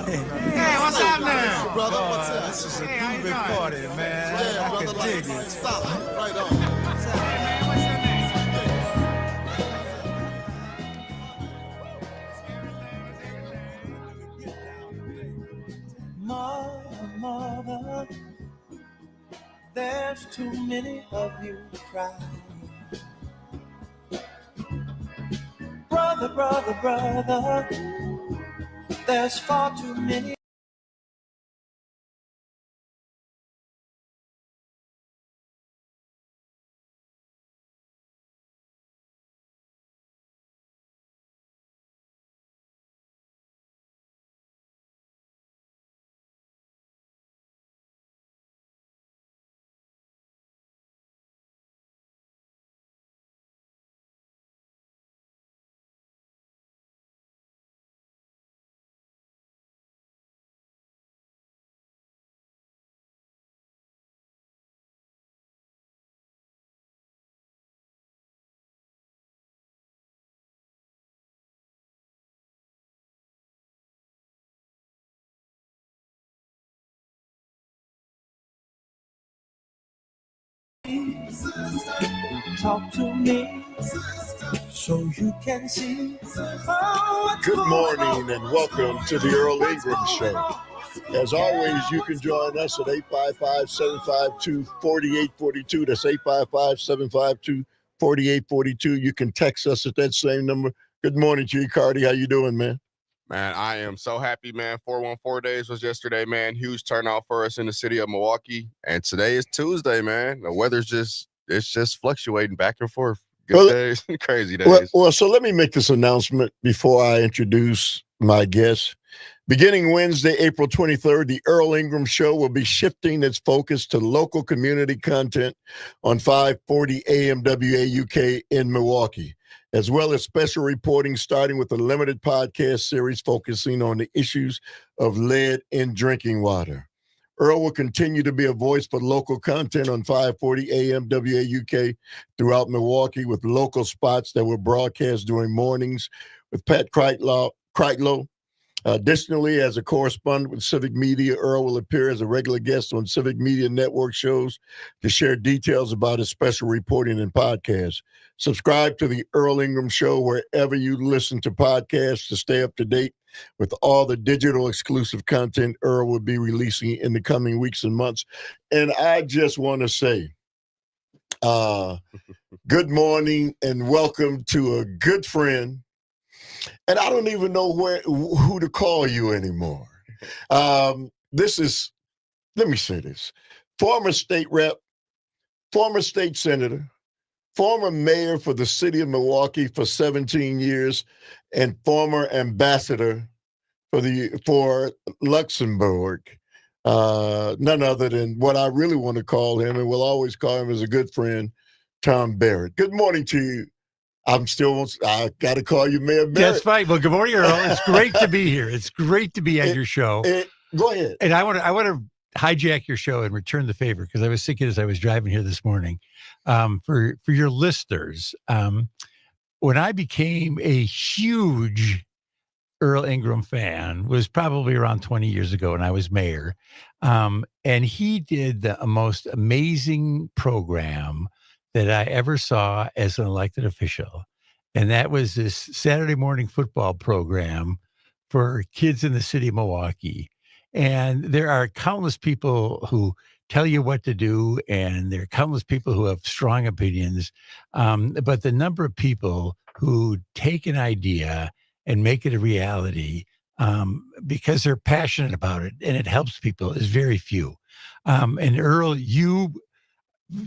Hey, what's happening? Brother, what's up? This is a Hey, groovy how you party, man. Yeah, I brother, can like dig it. solid. Right on. Hey, man, what's your name? Mother, there's too many of you crying. Brother, there's far too many. Talk to me so you can see. Good morning and welcome to the Earl Ingram Show. As always, you can join us at 855-752-4842. That's 855-752-4842. You can text us at that same number. Good morning to you, Cardi. How you doing, man? Man, I am so happy, man. 414 days was yesterday, man. Huge turnout for us in the city of Milwaukee. And today is Tuesday, man. The weather's just fluctuating back and forth. Good days, crazy days. Well, so let me make this announcement before I introduce my guest. Beginning Wednesday, April 23rd, the Earl Ingram Show will be shifting its focus to local community content on 540 AM WAUK in Milwaukee, as well as special reporting starting with a limited podcast series focusing on the issues of lead in drinking water. Earl will continue to be a voice for local content on 540 AM WAUK throughout Milwaukee with local spots that will broadcast during mornings with Pat Kreitlow. Additionally, as a correspondent with Civic Media, Earl will appear as a regular guest on Civic Media Network shows to share details about his special reporting and podcasts. Subscribe to the Earl Ingram Show wherever you listen to podcasts to stay up to date with all the digital exclusive content Earl will be releasing in the coming weeks and months. And I just want to say, good morning and welcome to a good friend. And I don't even know who to call you anymore. This is, let me say this, former state rep, former state senator, former mayor for the city of Milwaukee for 17 years, and former ambassador for Luxembourg. None other than what I really want to call him, and will always call him as a good friend, Tom Barrett. Good morning to you. I got to call you Mayor Barrett. That's fine. Well, good morning, Earl. It's great to be here. It's great to be at your show. Go ahead. And I want to hijack your show and return the favor because I was thinking as I was driving here this morning, for your listeners, when I became a huge Earl Ingram fan was probably around 20 years ago when I was mayor. And he did the most amazing program that I ever saw as an elected official. And that was this Saturday morning football program for kids in the city of Milwaukee. And there are countless people who tell you what to do, and there are countless people who have strong opinions. But the number of people who take an idea and make it a reality because they're passionate about it and it helps people is very few. And Earl,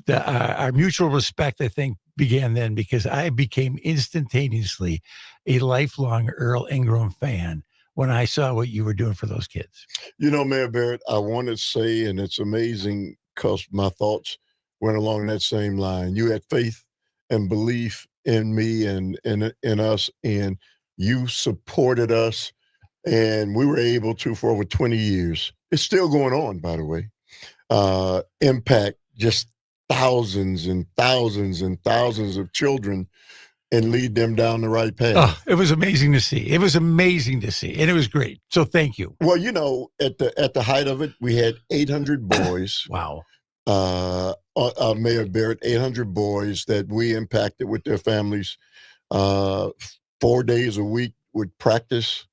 our mutual respect, I think, began then because I became instantaneously a lifelong Earl Ingram fan when I saw what you were doing for those kids. You know, Mayor Barrett, I want to say, and it's amazing because my thoughts went along that same line. You had faith and belief in me and in us, and you supported us, and we were able to, for over 20 years, it's still going on, by the way, impact just thousands and thousands and thousands of children and lead them down the right path. Oh, it was amazing to see. It was amazing to see, and it was great. So thank you. Well, at the height of it, we had 800 boys. Wow. Mayor Barrett, 800 boys that we impacted with their families 4 days a week with practice.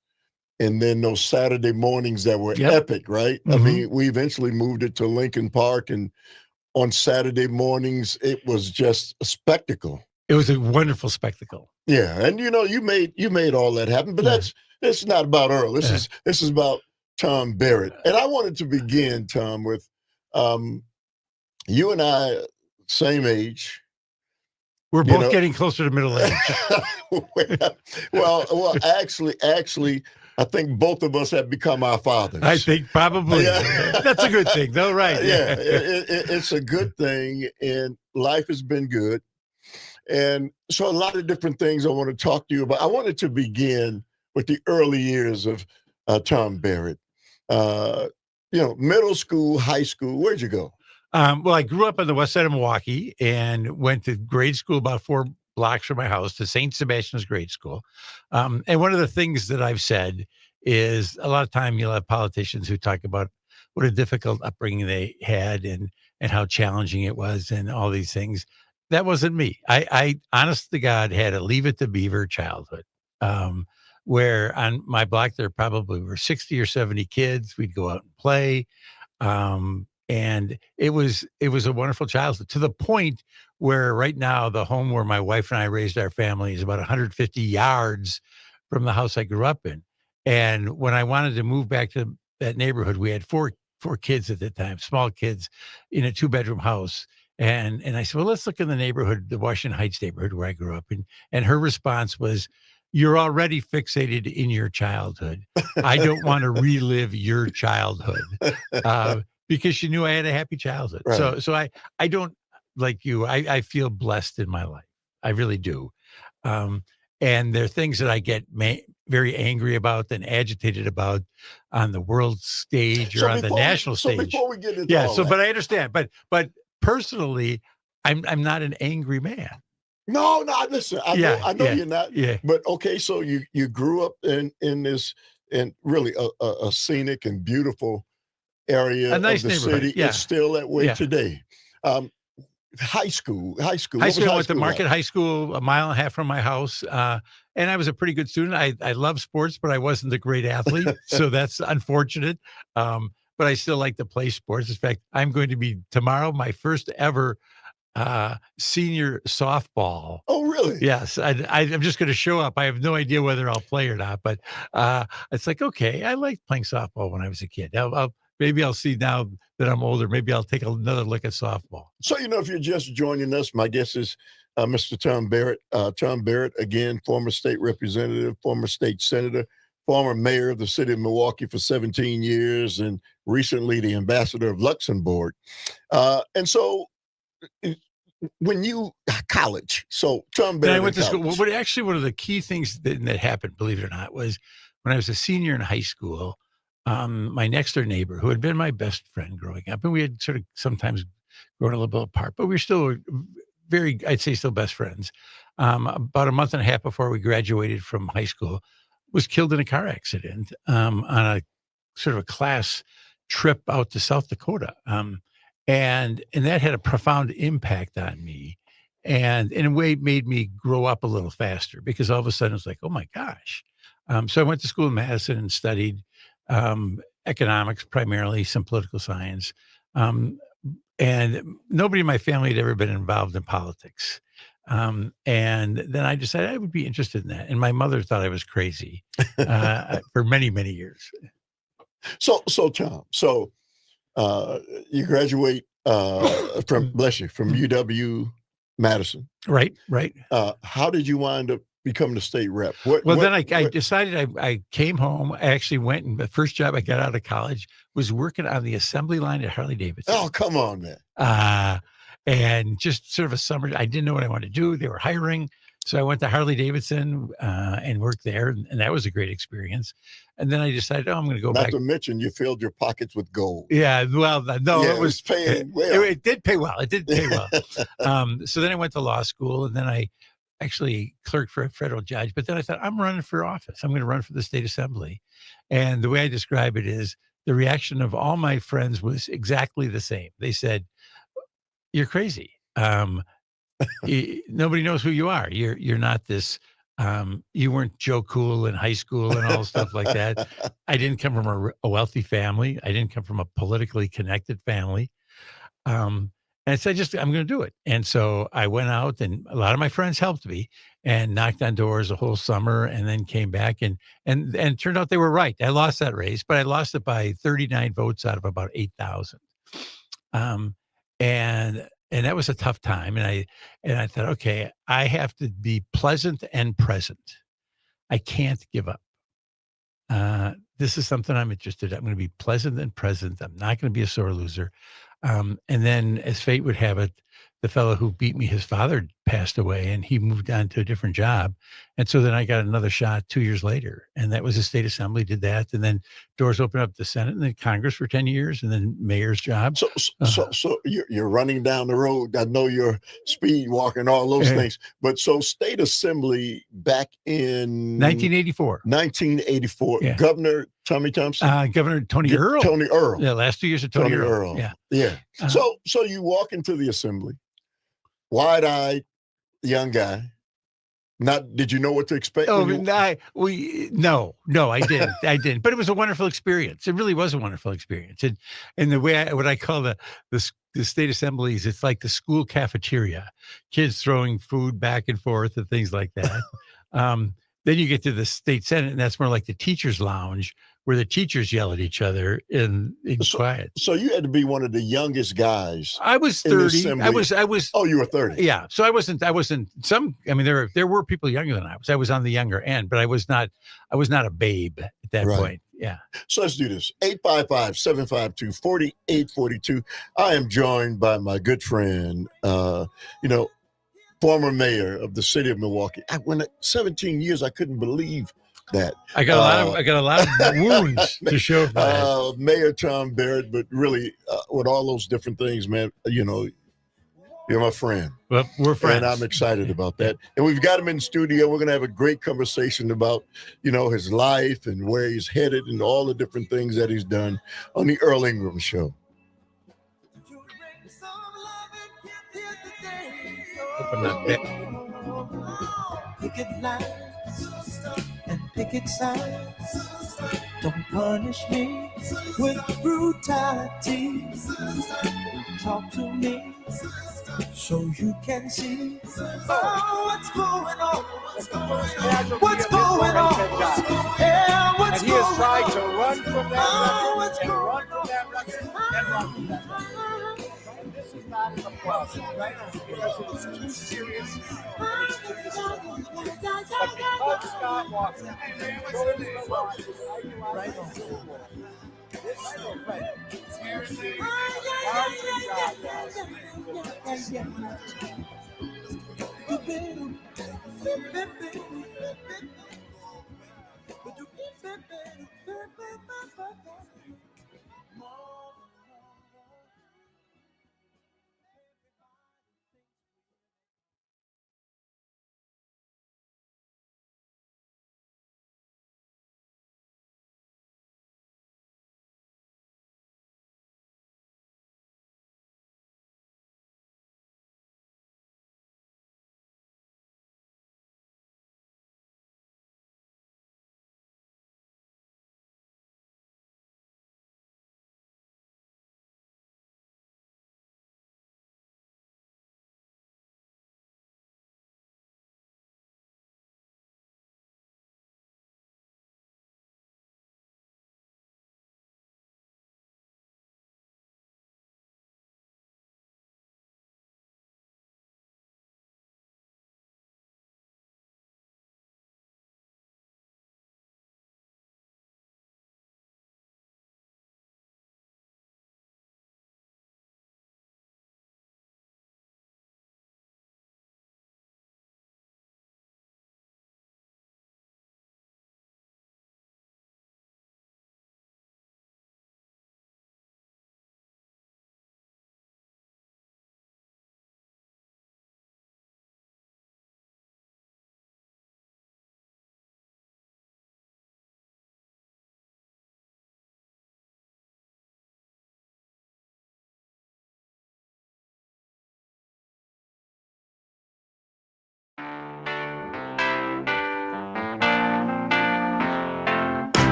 And then those Saturday mornings that were epic, right? I mean, we eventually moved it to Lincoln Park, and on Saturday mornings, it was just a spectacle. It was a wonderful spectacle. Yeah, and you made all that happen, but it's not about Earl. This is about Tom Barrett. And I wanted to begin, Tom, with you and I, same age. We're both getting closer to middle age. well, actually, I think both of us have become our fathers. I think probably. Yeah. That's a good thing, though, right? Yeah, it's a good thing, and life has been good. And so a lot of different things I want to talk to you about. I wanted to begin with the early years of Tom Barrett. Middle school, high school, where'd you go? Well, I grew up on the west side of Milwaukee and went to grade school about 4 blocks from my house to St. Sebastian's grade school. And one of the things that I've said is a lot of time you'll have politicians who talk about what a difficult upbringing they had and how challenging it was and all these things. That wasn't me. I honest to God, had a Leave It to Beaver childhood, where on my block there probably were 60 or 70 kids. We'd go out and play. And it was a wonderful childhood, to the point where right now the home where my wife and I raised our family is about 150 yards from the house I grew up in. And when I wanted to move back to that neighborhood, we had four kids at the time, small kids, in a 2-bedroom house. And I said, well, let's look in the neighborhood, the Washington Heights neighborhood where I grew up. And her response was, you're already fixated in your childhood. I don't want to relive your childhood. Because she knew I had a happy childhood. Right. So I don't, like you, I feel blessed in my life. I really do. And there are things that I get very angry about and agitated about on the world stage or on the national stage. So before we get into all that. But I understand. But personally, I'm not an angry man. No, listen, I know you're not. Yeah. But okay, so you grew up in this, in really a scenic and beautiful area of the city. Yeah. It's still that way today. High school. I went to Market High School, a mile and a half from my house. And I was a pretty good student. I love sports, but I wasn't a great athlete. So that's unfortunate. But I still like to play sports. In fact, I'm going to be tomorrow my first ever senior softball. Oh, really? Yes. I'm just going to show up. I have no idea whether I'll play or not, but it's like, okay, I liked playing softball when I was a kid. Maybe I'll see now that I'm older. Maybe I'll take another look at softball. So, if you're just joining us, my guest is Mr. Tom Barrett. Tom Barrett, again, former state representative, former state senator, former mayor of the city of Milwaukee for 17 years, and recently the ambassador of Luxembourg. And so when you college, so Tom Barrett. I went to school. Well, actually, one of the key things that happened, believe it or not, was when I was a senior in high school. My next door neighbor, who had been my best friend growing up, and we had sort of sometimes grown a little bit apart, but we were still I'd say still best friends. About a month and a half before we graduated from high school, was killed in a car accident on a sort of a class trip out to South Dakota. And that had a profound impact on me, and in a way made me grow up a little faster, because all of a sudden it's like, oh my gosh. So I went to school in Madison and studied economics, primarily some political science. And nobody in my family had ever been involved in politics. And then I decided I would be interested in that. And my mother thought I was crazy for many, many years. So Tom, you graduate from UW Madison. Right. How did you wind up becoming the state rep? Then I decided I came home. I actually went, and the first job I got out of college was working on the assembly line at Harley Davidson. Oh, come on, man. And just sort of a summer, I didn't know what I wanted to do. They were hiring. So I went to Harley Davidson and worked there. And that was a great experience. And then I decided, I'm going to go back. Not to mention, you filled your pockets with gold. Yeah, well, no, it was paying well. It did pay well. It did pay well. So then I went to law school, and then I actually clerked for a federal judge. But then I thought, I'm running for office. I'm going to run for the state assembly. And the way I describe it is the reaction of all my friends was exactly the same. They said, "You're crazy. Nobody knows who you are. You're not this. You weren't Joe Cool in high school and all stuff like that. I didn't come from a wealthy family. I didn't come from a politically connected family. And so I'm going to do it. And so I went out, and a lot of my friends helped me and knocked on doors the whole summer, and then came back and it turned out they were right. I lost that race, but I lost it by 39 votes out of about 8,000. Um, and that was a tough time. And I thought, okay, I have to be pleasant and present. I can't give up. This is something I'm interested in. I'm going to be pleasant and present. I'm not going to be a sore loser. And then, as fate would have it, the fellow who beat me, his father passed away, and he moved on to a different job. And so then I got another shot 2 years later, and that was the state assembly, did that. And then doors opened up the Senate and then Congress for 10 years, and then mayor's job. So you're running down the road. I know you're speed walking, all those things. But so state assembly back in 1984. 1984, Yeah. Governor Tommy Thompson? Governor Tony Earl. Tony Earl. Yeah, last 2 years of Tony Earl. Yeah. Yeah. So you walk into the assembly, wide-eyed young guy. Did you know what to expect? No, I didn't. I didn't. But it was a wonderful experience. It really was a wonderful experience. And the way what I call the state assemblies, it's like the school cafeteria, kids throwing food back and forth and things like that. Then you get to the state senate, and that's more like the teachers' lounge, where the teachers yell at each other in quiet. So you had to be one of the youngest guys. I was 30. I was. Oh, you were 30. Yeah. So I wasn't. There were people younger than I was. I was on the younger end, but I was not a babe at that point. Yeah. So let's do this. 855-752-4842. I am joined by my good friend, former mayor of the city of Milwaukee. When 17 years, I couldn't believe that. I got a lot of wounds to show for that. Mayor Tom Barrett, but really, with all those different things, man, you're my friend. Well, we're friends. And I'm excited about that. And we've got him in studio. We're going to have a great conversation about, his life and where he's headed and all the different things that he's done on the Earl Ingram Show. Open that bit. Picket lines and picket signs. Don't punish me with brutality. Talk to me so you can see what's going on. What's going on? Yeah, what's And he has tried to run from that record and run from that record and run from that record. And this is not a problem, right? Because it's too serious. But because Scott Walker chose to watch right on. This conspiracy,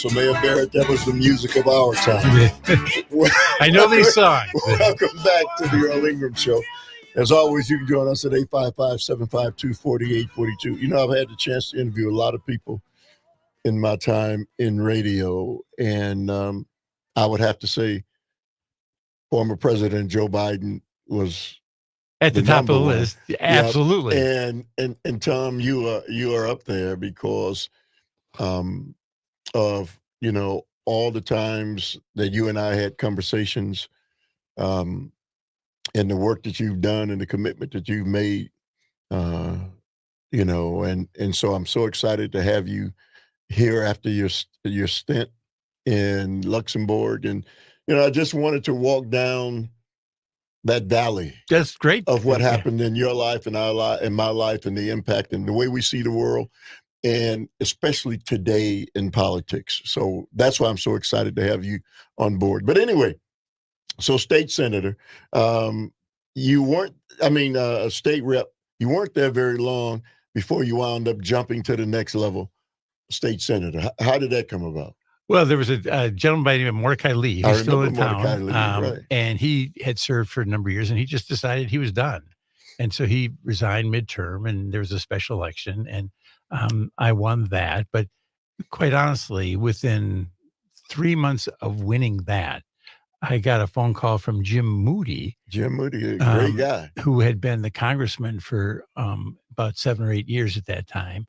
So Mayor Barrett, that was the music of our time. I know these songs. Welcome back to the Earl Ingram Show. As always, you can join us at 855-752-4842. You know, I've had the chance to interview a lot of people in my time in radio, and I would have to say former President Joe Biden was at the top of the list. Absolutely. Yep. And Tom, you are up there because of, you know, all the times that you and I had conversations, and the work that you've done and the commitment that you've made, you know, and so I'm so excited to have you here after your stint in Luxembourg. And, you know, I just wanted to walk down that valley. That's great. Of what happened in your life and our life and my life, and the impact and the way we see the world, and especially today in politics. So that's why I'm so excited to have you on board. But anyway, so state senator, you weren't, a state rep, you weren't there very long before you wound up jumping to the next level, state senator. How did that come about? Well, there was a gentleman by the name of Mordecai Lee. He's still in town. Right. And he had served for a number of years, and he just decided he was done. And so he resigned midterm, and there was a special election, and I won that. But quite honestly, within 3 months of winning that, I got a phone call from Jim Moody. Jim Moody, a great guy. Who had been the congressman for about 7 or 8 years at that time.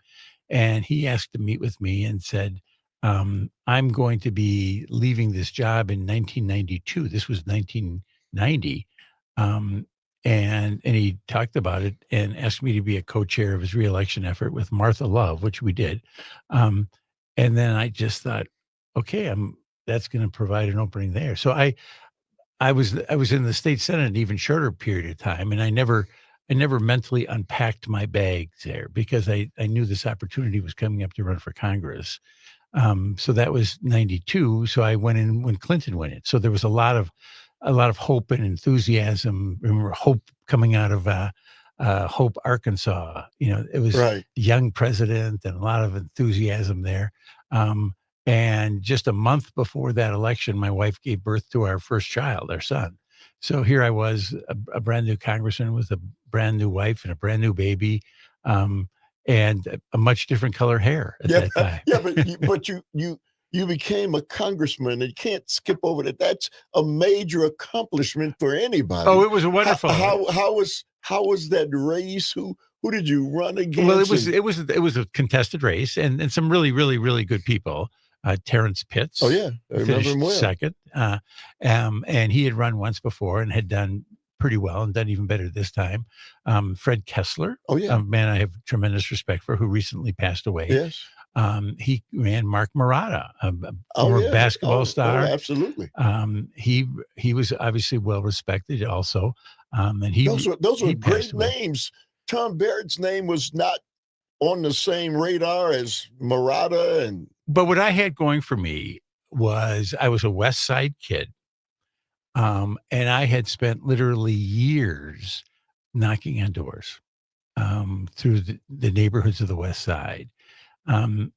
And he asked to meet with me and said, I'm going to be leaving this job in 1992. This was 1990. And he talked about it and asked me to be a co-chair of his reelection effort with Martha Love, which we did. And then I just thought, okay, that's going to provide an opening there. So I was in the state Senate an even shorter period of time, and I never mentally unpacked my bags there because I knew this opportunity was coming up to run for Congress. So that was 92. So I went in when Clinton went in. So there was a lot of hope and enthusiasm. Remember Hope coming out of Hope, Arkansas. You know, it was right. A young president and a lot of enthusiasm there. And just a month before that election, my wife gave birth to our first child, our son. So here I was, a brand new congressman with a brand new wife and a brand new baby, and a much different color hair at that time. Yeah, but you became a congressman, and you can't skip over that. That's a major accomplishment for anybody. Oh, it was a wonderful. How was that race? Who did you run against? Well, it was a contested race, and some really, really, really good people. Terrence Pitts. Oh yeah, I remember him well. Second, and he had run once before and had done pretty well and done even better this time. Fred Kessler. Oh yeah, a man I have tremendous respect for, who recently passed away. Yes. He ran Mark Murata, a former basketball star. Oh, absolutely. He was obviously well respected also. And those were great names. Tom Barrett's name was not on the same radar as Murata But what I had going for me was I was a West Side kid. And I had spent literally years knocking on doors through the neighborhoods of the West Side. And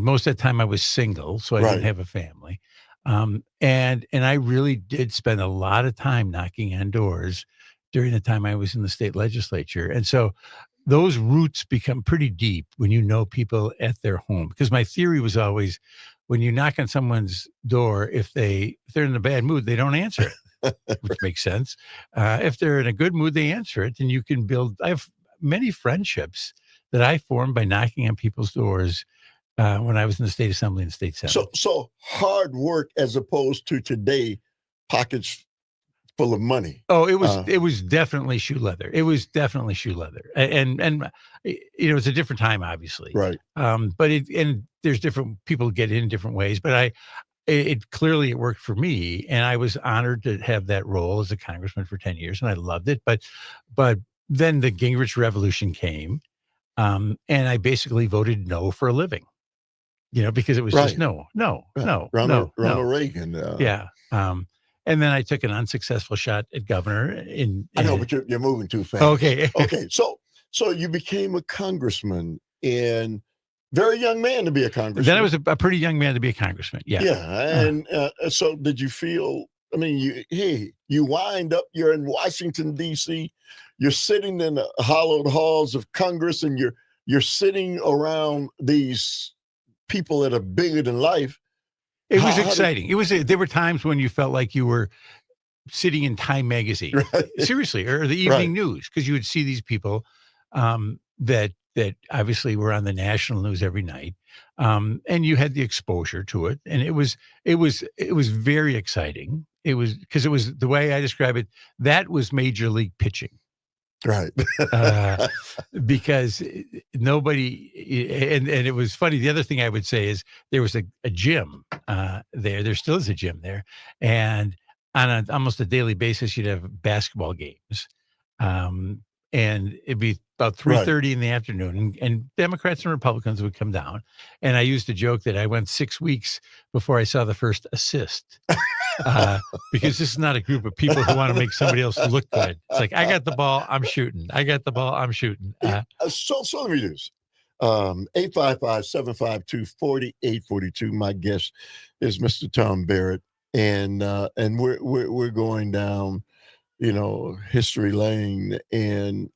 most of the time I was single, so I didn't have a family. And I really did spend a lot of time knocking on doors during the time I was in the state legislature. And so those roots become pretty deep when you know people at their home. Because my theory was always, when you knock on someone's door, if they're in a bad mood, they don't answer it, which makes sense. If they're in a good mood, they answer it, and you can build. I have many friendships that I formed by knocking on people's doors when I was in the state assembly and state senate. So hard work as opposed to today, pockets full of money. Oh, it was definitely shoe leather. It was definitely shoe leather, and you know, it's a different time, obviously. Right. But there's different people get in different ways. But it clearly worked for me, and I was honored to have that role as a congressman for 10 years, and I loved it. But then the Gingrich Revolution came, and I basically voted no for a living. You know, because it was just no. Ronald Reagan. Yeah. And then I took an unsuccessful shot at governor. I know, but you're moving too fast. Okay. Okay. So you became a congressman, and Very young man to be a congressman. Then I was a pretty young man to be a congressman. Yeah. Yeah. And so did you feel, I mean, you wind up, you're in Washington, D.C., you're sitting in the hallowed halls of Congress, and you're sitting around these people that are bigger than life. It was exciting. There were times when you felt like you were sitting in Time magazine, Right. seriously, or the evening news, because you would see these people that obviously were on the national news every night, and you had the exposure to it, and it was very exciting. It was because it was the way I describe it. That was major league pitching. Right. Because nobody, and it was funny. The other thing I would say is there was a gym there. There still is a gym there. And on almost a daily basis, you'd have basketball games. And it'd be about 3:30 in the afternoon, and Democrats and Republicans would come down. And I used to joke that I went 6 weeks before I saw the first assist. Because this is not a group of people who want to make somebody else look good. It's like, I got the ball, I'm shooting. I got the ball, I'm shooting. So let me do this. 855-752-4842. My guest is Mr. Tom Barrett, and we're going down, history lane, and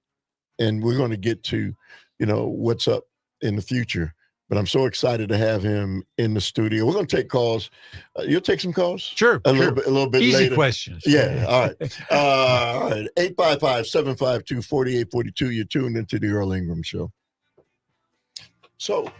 we're going to get to, what's up in the future. But I'm so excited to have him in the studio. We're going to take calls. You'll take some calls? Sure. A little bit Easy later. questions. Yeah. All right. All right. 855-752-4842. You're tuned into the Earl Ingram Show. So,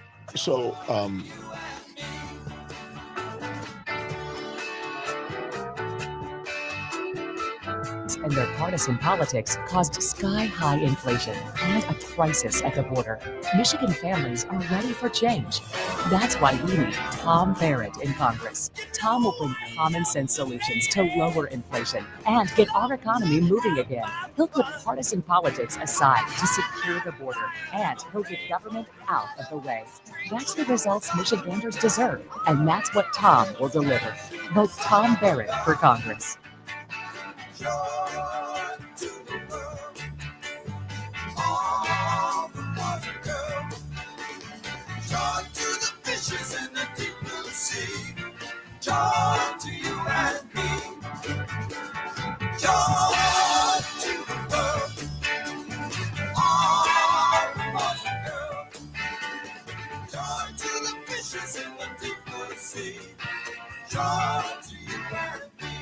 and their partisan politics caused sky-high inflation and a crisis at the border. Michigan families are ready for change. That's why we need Tom Barrett in Congress. Tom will bring common-sense solutions to lower inflation and get our economy moving again. He'll put partisan politics aside to secure the border, and he'll get government out of the way. That's the results Michiganders deserve, and that's what Tom will deliver. Vote Tom Barrett for Congress. Joy to you and me. Joy to the world. All across the girl. Joy to the fishes in the deep blue sea. Joy to you and me.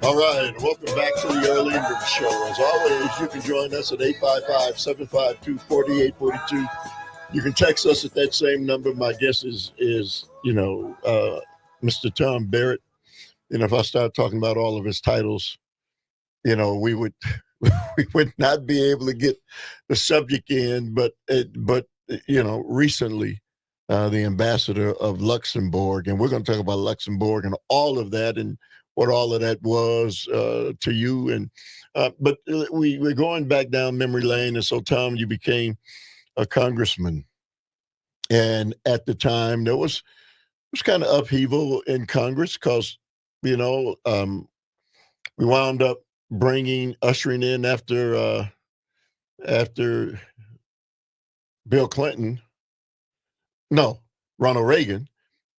All right, welcome back to the Earl Ingram Show. As always, you can join us at 855-752-4842. You can text us at that same number. My guess is Mr. Tom Barrett. And if I start talking about all of his titles, we would not be able to get the subject in. But recently, the ambassador of Luxembourg, and we're going to talk about Luxembourg and all of that and what all of that was to you. And but we're going back down memory lane. And so, Tom, you became a congressman. And at the time, there was kind of upheaval in Congress because, we wound up ushering in after Bill Clinton. No, Ronald Reagan.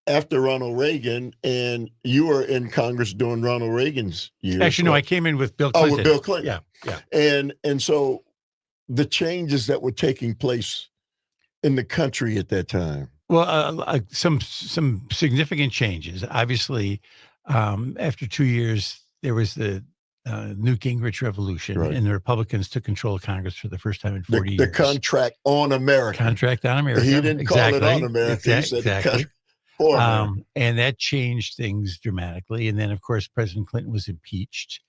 After Ronald Reagan, and you were in Congress during Ronald Reagan's years. Actually, no, I came in with Bill Clinton. Oh, with Bill Clinton. Yeah. And so the changes that were taking place in the country at that time. Well, some significant changes. Obviously, after 2 years, there was the Newt Gingrich revolution, Right. and the Republicans took control of Congress for the first time in 40 The years. contract on America. Contract on America. He didn't call it on America. He said Exactly. contract for America. And that changed things dramatically. And then, of course, President Clinton was impeached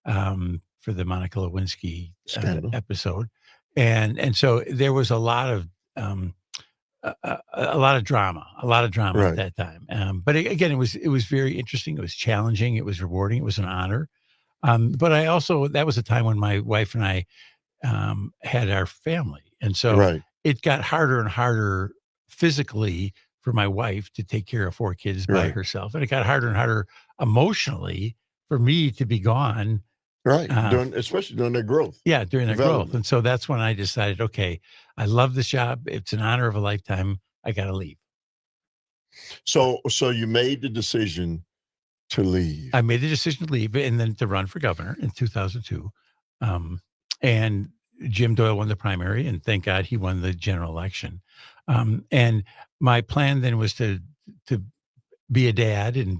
for the Monica Lewinsky Scandal. episode, and so there was a lot of drama Right. at that time. But again, it was very interesting. It was challenging. It was rewarding. It was an honor. But that was a time when my wife and I had our family, and so Right. it got harder and harder physically for my wife to take care of 4 kids by Right. herself. And it got harder and harder emotionally for me to be gone. Right. Especially during their growth. Yeah, during their growth. Development. And so that's when I decided, okay, I love this job. It's an honor of a lifetime. I got to leave. So you made the decision to leave. I made the decision to leave and then to run for governor in 2002. And Jim Doyle won the primary, and thank God he won the general election. And my plan then was to be a dad and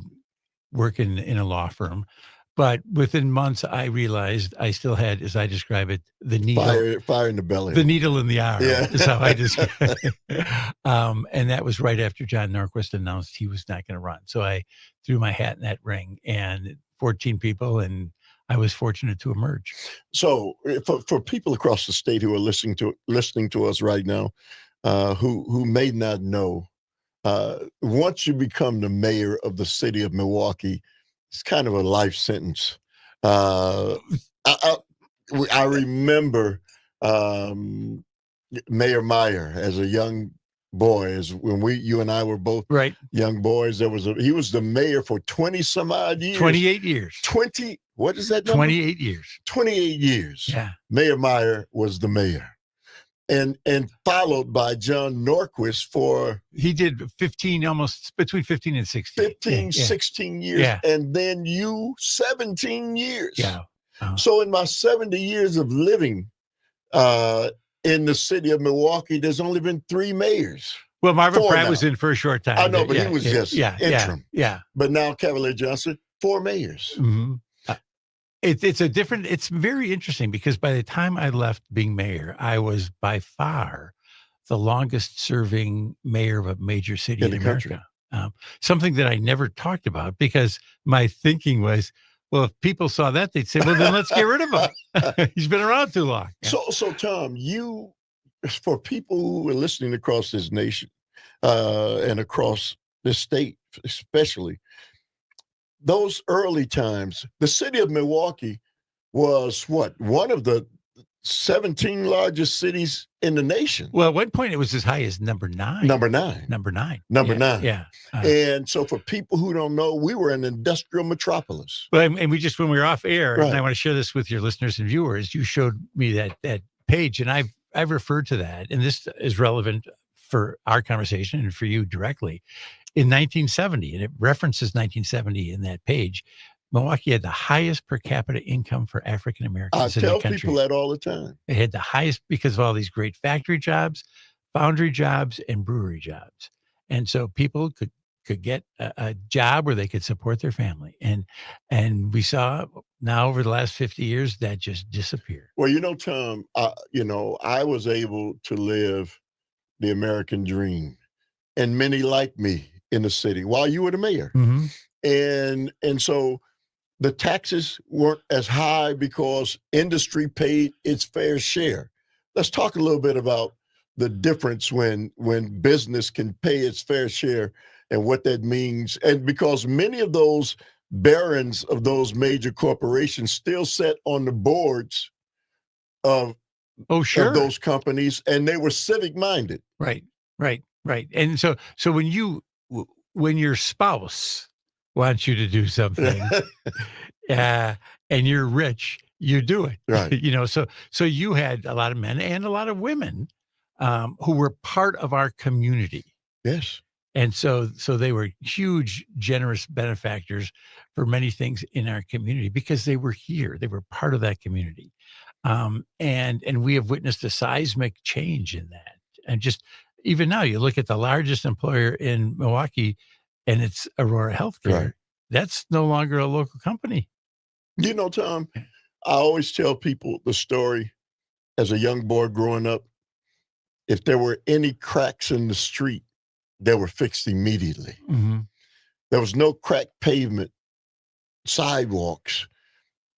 work in a law firm. But within months, I realized I still had, as I describe it, the needle. Fire in the belly. The needle in the arm Yeah. is how I describe it. And that was right after John Norquist announced he was not going to run. So I threw my hat in that ring, and 14 people, and I was fortunate to emerge. So for people across the state who are listening to us right now, who may not know, once you become the mayor of the city of Milwaukee, it's kind of a life sentence. I remember Mayor Meyer as a young boy, when you and I were both Right. young boys. He was the mayor for 20 some odd years. 28 years. 20. What is that number? 28 years. 28 years. Yeah. Mayor Meyer was the mayor, and followed by John Norquist for He did 15, almost between 15 and 16. 15, Yeah. 16 years, Yeah. and then you 17 years. Yeah. So in my 70 years of living in the city of Milwaukee, there's only been 3 mayors. Well, Marvin 4 Pratt now. was in for a short time. I know, but he was just interim. Yeah. But now Cavalier Johnson, 4 mayors. Mm-hmm. It's very interesting because by the time I left being mayor, I was by far the longest serving mayor of a major city in the America. Something that I never talked about because my thinking was, well, if people saw that, they'd say, well, then let's get rid of him. He's been around too long. Yeah. So Tom, for people who are listening across this nation and across this state, especially, those early times, the city of Milwaukee was one of the 17 largest cities in the nation. Well, at one point it was as high as number 9. Number 9. Number 9. Number Yeah, 9. Yeah. And so for people who don't know, we were an industrial metropolis. Well, and we just, when we were off air, Right. and I want to share this with your listeners and viewers, you showed me that page, and I've referred to that, and this is relevant for our conversation and for you directly. In 1970, and it references 1970 in that page, Milwaukee had the highest per capita income for African I Americans in the tell country. people that all the time. It had the highest because of all these great factory jobs, foundry jobs, and brewery jobs. And so people could get a job where they could support their family. And we saw now over the last 50 years, that just disappeared. Well, Tom, I was able to live the American dream, and many like me in the city while you were the mayor. Mm-hmm. And so the taxes weren't as high because industry paid its fair share. Let's talk a little bit about the difference when business can pay its fair share and what that means. And because many of those barons of those major corporations still sat on the boards of those companies, and they were civic minded. Right. And so when your spouse wants you to do something, and you're rich, you do it. Right. So you had a lot of men and a lot of women who were part of our community. Yes. And so they were huge, generous benefactors for many things in our community because they were here. They were part of that community. And we have witnessed a seismic change in that. And just even now, you look at the largest employer in Milwaukee, and it's Aurora Healthcare. Right. That's no longer a local company. Tom, I always tell people the story as a young boy growing up. If there were any cracks in the street, they were fixed immediately. Mm-hmm. There was no cracked pavement, sidewalks.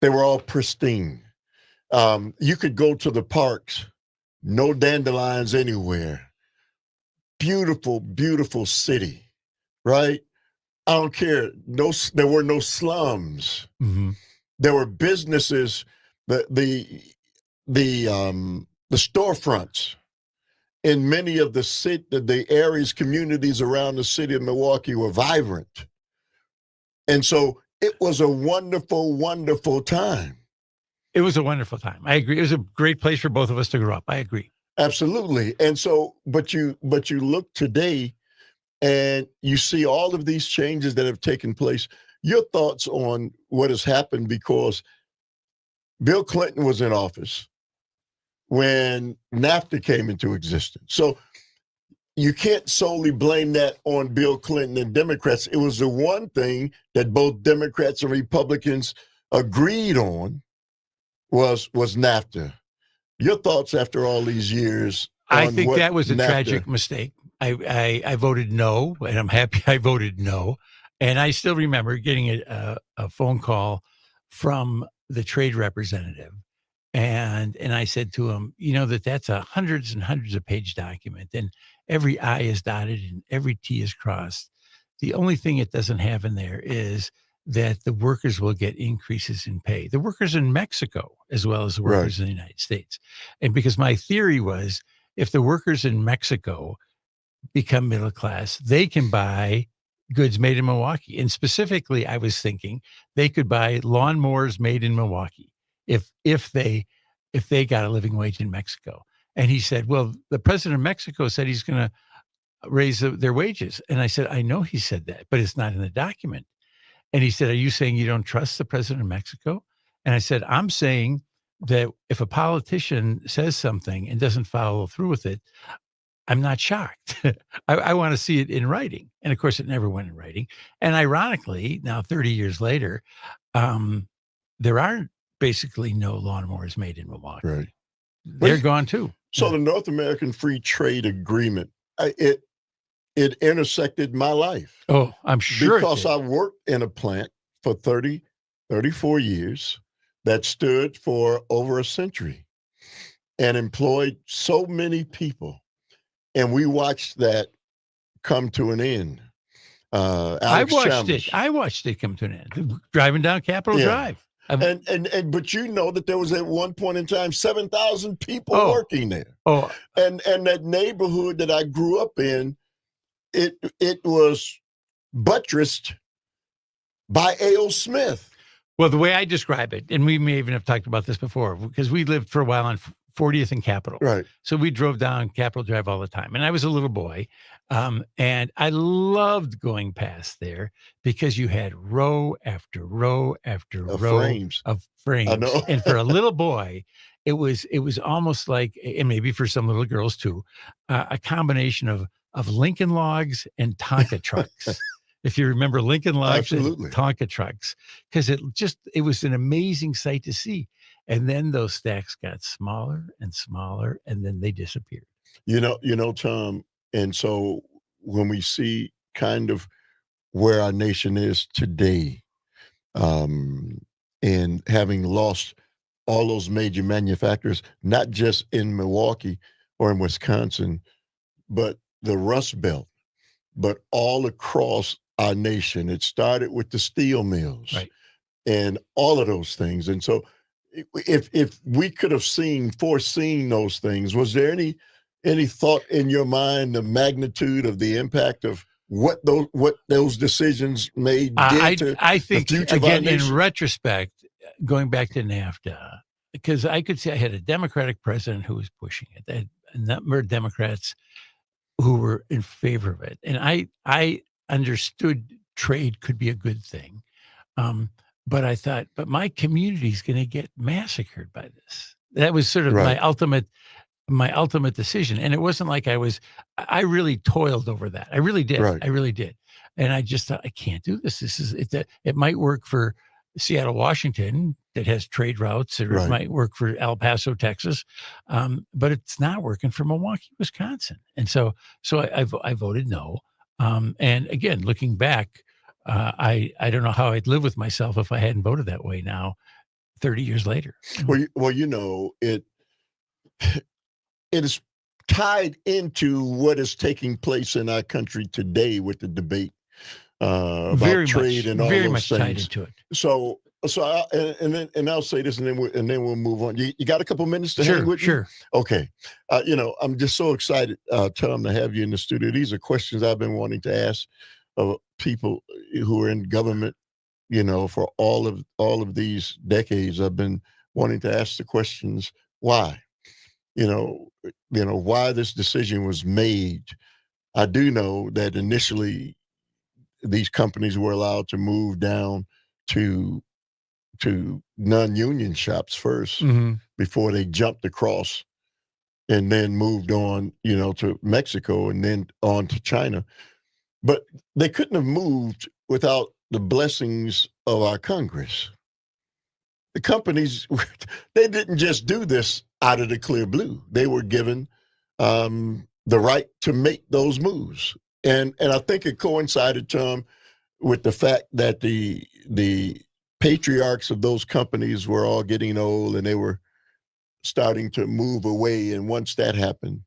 They were all pristine. You could go to the parks, no dandelions anywhere. Beautiful, beautiful city, right? I don't care. There were no slums. Mm-hmm. There were businesses. The storefronts in many of the areas, communities around the city of Milwaukee were vibrant, and so it was a wonderful, wonderful time. It was a wonderful time. I agree. It was a great place for both of us to grow up. I agree. Absolutely. And so, but you look today and you see all of these changes that have taken place. Your thoughts on what has happened, because Bill Clinton was in office when NAFTA came into existence. So you can't solely blame that on Bill Clinton and Democrats. It was the one thing that both Democrats and Republicans agreed on was NAFTA. Your thoughts after all these years? I think that was a tragic mistake. I voted no, and I'm happy I voted no. And I still remember getting a phone call from the trade representative. And I said to him, that's a hundreds and hundreds of page document, and every I is dotted and every T is crossed. The only thing it doesn't have in there is that the workers will get increases in pay. The workers in Mexico, as well as the workers in the United States. And because my theory was, if the workers in Mexico become middle class, they can buy goods made in Milwaukee. And specifically, I was thinking they could buy lawnmowers made in Milwaukee if they got a living wage in Mexico. And he said, well, the president of Mexico said he's going to raise their wages. And I said, I know he said that, but it's not in the document. And he said, are you saying you don't trust the president of Mexico? And I said, I'm saying that if a politician says something and doesn't follow through with it, I'm not shocked. I want to see it in writing. And of course, it never went in writing. And ironically, now 30 years later, there are basically no lawnmowers made in Milwaukee. Right. They're gone too. So the North American Free Trade Agreement, it intersected my life. Oh, I'm sure. Because I worked in a plant for 34 years that stood for over a century and employed so many people. And we watched that come to an end. I watched it come to an end. Driving down Capitol Drive. But that there was at one point in time 7,000 people working there. Oh, and that neighborhood that I grew up in, it was buttressed by A.O. Smith. Well, the way I describe it, and we may even have talked about this before, because we lived for a while on 40th and Capitol. Right. So we drove down Capitol Drive all the time. And I was a little boy. And I loved going past there because you had row after row after row of frames. I know. And for a little boy, it was almost like, and maybe for some little girls too, a combination of Lincoln logs and Tonka trucks. If you remember Lincoln Logs Absolutely. and Tonka trucks, because it was an amazing sight to see. And then those stacks got smaller and smaller, and then they disappeared. Tom, and so when we see kind of where our nation is today, and having lost all those major manufacturers, not just in Milwaukee or in Wisconsin, but the Rust Belt, but all across our nation. It started with the steel mills, Right. and all of those things. And so if we could have foreseen those things, was there any thought in your mind the magnitude of the impact of what those decisions did to I think, the future of our again, in nation? retrospect, going back to NAFTA, because I could say I had a Democratic president who was pushing it. They had a number of Democrats who were in favor of it. And I understood trade could be a good thing. But I thought, but my community's going to get massacred by this. That was sort of Right. my ultimate decision. And it wasn't like I really toiled over that. I really did. Right. I really did. And I just thought, I can't do this. It might work for Seattle, Washington, that has trade routes, or Right. it might work for El Paso, Texas. But it's not working for Milwaukee, Wisconsin. And so I voted no. And again, looking back, I don't know how I'd live with myself if I hadn't voted that way now, 30 years later. Well, it is tied into what is taking place in our country today with the debate about Very trade much, and all very those much things. tied into it. So I'll say this, and then we'll move on. You got a couple minutes to hang with me? Sure. Okay. I'm just so excited, Tom, to have you in the studio. These are questions I've been wanting to ask of people who are in government. For all of these decades, I've been wanting to ask the questions: why? Why this decision was made. I do know that initially these companies were allowed to move down to non-union shops first Mm-hmm. before they jumped across and then moved on, to Mexico and then on to China. But they couldn't have moved without the blessings of our Congress. The companies, they didn't just do this out of the clear blue. They were given the right to make those moves. And I think it coincided, Tom, with the fact that the patriarchs of those companies were all getting old and they were starting to move away. And once that happened,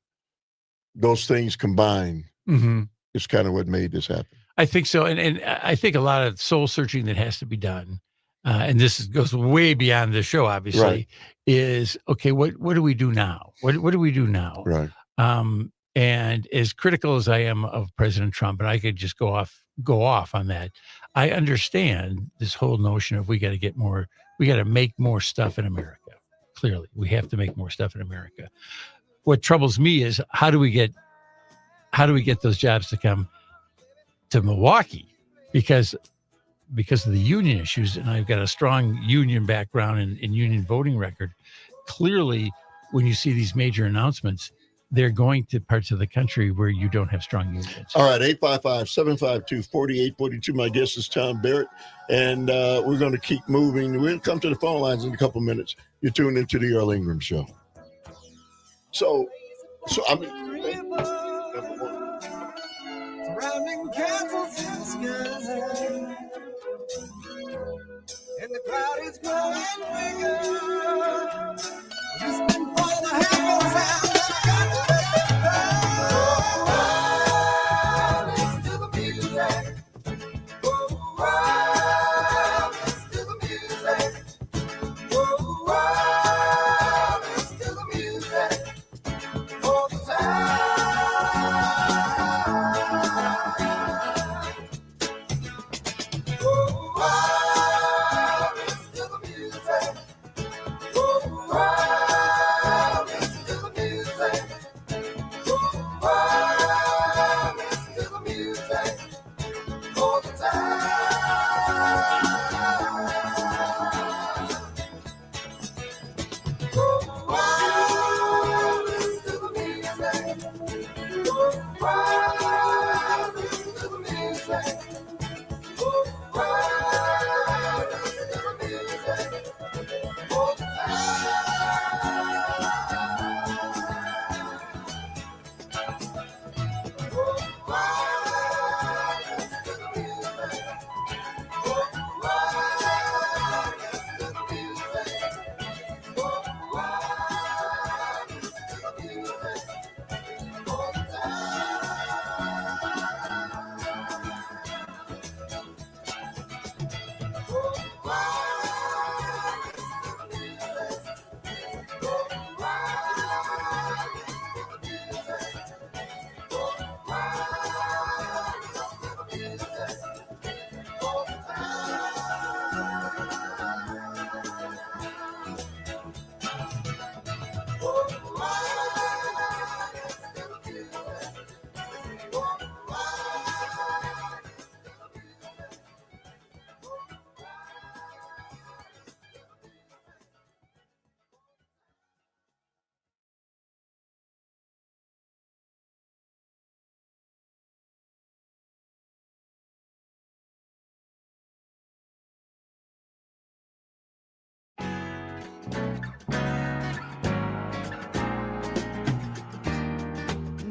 those things combined Mm-hmm. is kind of what made this happen. I think so. And I think a lot of soul searching that has to be done, and this goes way beyond the show, obviously, Right. is, okay, what do we do now? What do we do now? Right. And as critical as I am of President Trump, and I could just go off on that, I understand this whole notion of we got to make more stuff in America. Clearly, we have to make more stuff in America. What troubles me is how do we get those jobs to come to Milwaukee, because of the union issues, and I've got a strong union background and union voting record. Clearly, when you see these major announcements, they're going to parts of the country where you don't have strong unions. All right, 855-752-4842. My guest is Tom Barrett, and we're going to keep moving. We'll come to the phone lines in a couple minutes. You're tuned into the Earl Ingram Show. So I mean, Surrounding castles in the sky, and the crowd is growing bigger. Listening for the happy sound. Listen to the music. Listen to the music. Listen to the music. All the time.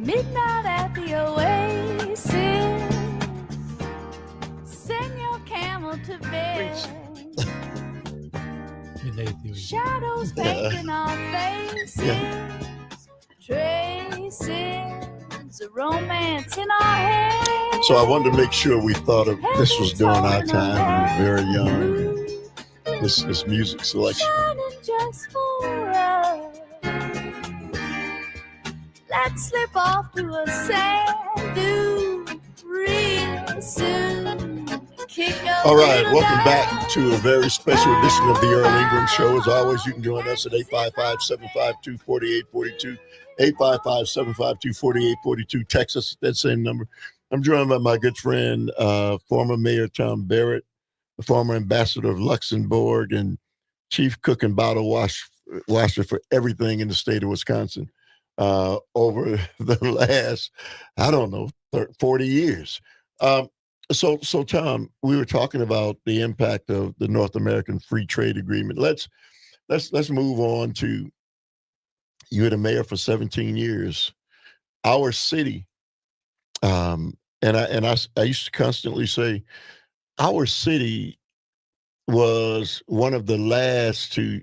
Midnight at the Oasis. Send your camel to bed. Shadows painting our faces. Traces of romance in our head. So I wanted to make sure we thought of this was during our time. We were very young. This music selection. Shining just for us. Let's slip off to a sand dune real soon. All right, welcome back to a very special edition of the Earl Ingram Show. As always, you can join us at 855-752-4842, 855-752-4842. Text us at that same number. I'm joined by my good friend, former Mayor Tom Barrett, the former ambassador of Luxembourg and chief cook and bottle washer for everything in the state of Wisconsin over the last, 40 years. So Tom, we were talking about the impact of the North American Free Trade Agreement. Let's move on to, you were the mayor for 17 years. Our city, and I used to constantly say, our city was one of the last to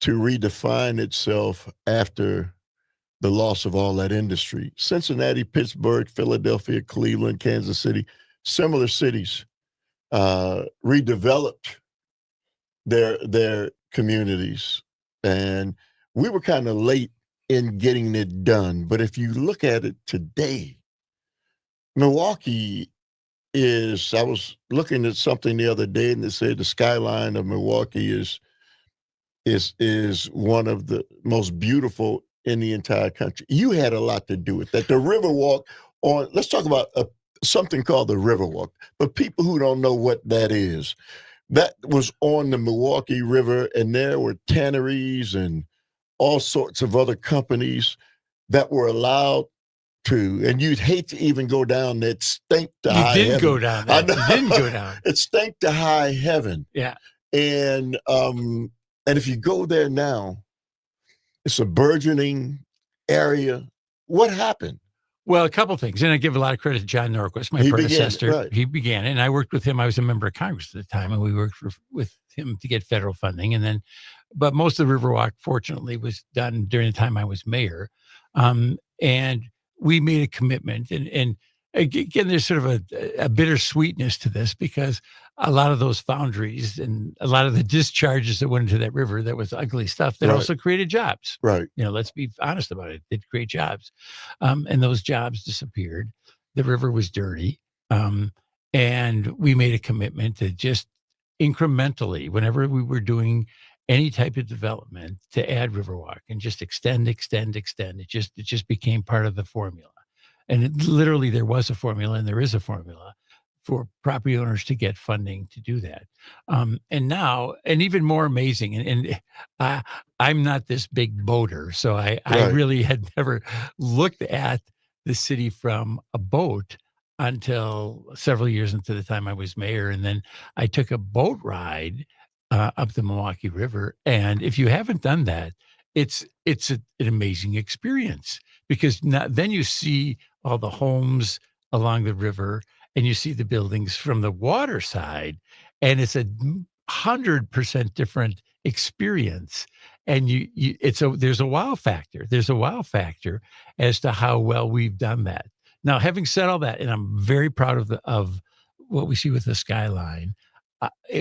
redefine itself after the loss of all that industry. Cincinnati, Pittsburgh, Philadelphia, Cleveland, Kansas City, similar cities redeveloped their communities. And we were kind of late in getting it done. But if you look at it today, Milwaukee I was looking at something the other day and they said the skyline of Milwaukee is one of the most beautiful in the entire country. You had a lot to do with that. The Riverwalk let's talk about something called the Riverwalk. But people who don't know what that is, that was on the Milwaukee River, and there were tanneries and all sorts of other companies that were allowed to, and you'd hate to even go down that stank to high heaven. You didn't go down that. You didn't go down. It stank to high heaven. Yeah. And if you go there now, it's a burgeoning area. What happened? Well, a couple of things. And I give a lot of credit to John Norquist, my predecessor. He began it, and I worked with him. I was a member of Congress at the time, and we worked with him to get federal funding. And then, but most of the Riverwalk, fortunately, was done during the time I was mayor. And we made a commitment. And again, there's sort of a bittersweetness to this, because a lot of those foundries and a lot of the discharges that went into that river, that was ugly stuff, that also created jobs. Right. Let's be honest about it. It created jobs. And those jobs disappeared. The river was dirty. And we made a commitment to just incrementally, whenever we were doing any type of development, to add Riverwalk and just extend. It just became part of the formula. And literally there was a formula, and there is a formula for property owners to get funding to do that. And now, and even more amazing, and I'm not this big boater, so I really had never looked at the city from a boat until several years into the time I was mayor. And then I took a boat ride up the Milwaukee River. And if you haven't done that, it's an amazing experience, because then you see all the homes along the river, and you see the buildings from the water side, and it's 100% different experience. And there's a wow factor. There's a wow factor as to how well we've done that. Now, having said all that, and I'm very proud of what we see with the skyline,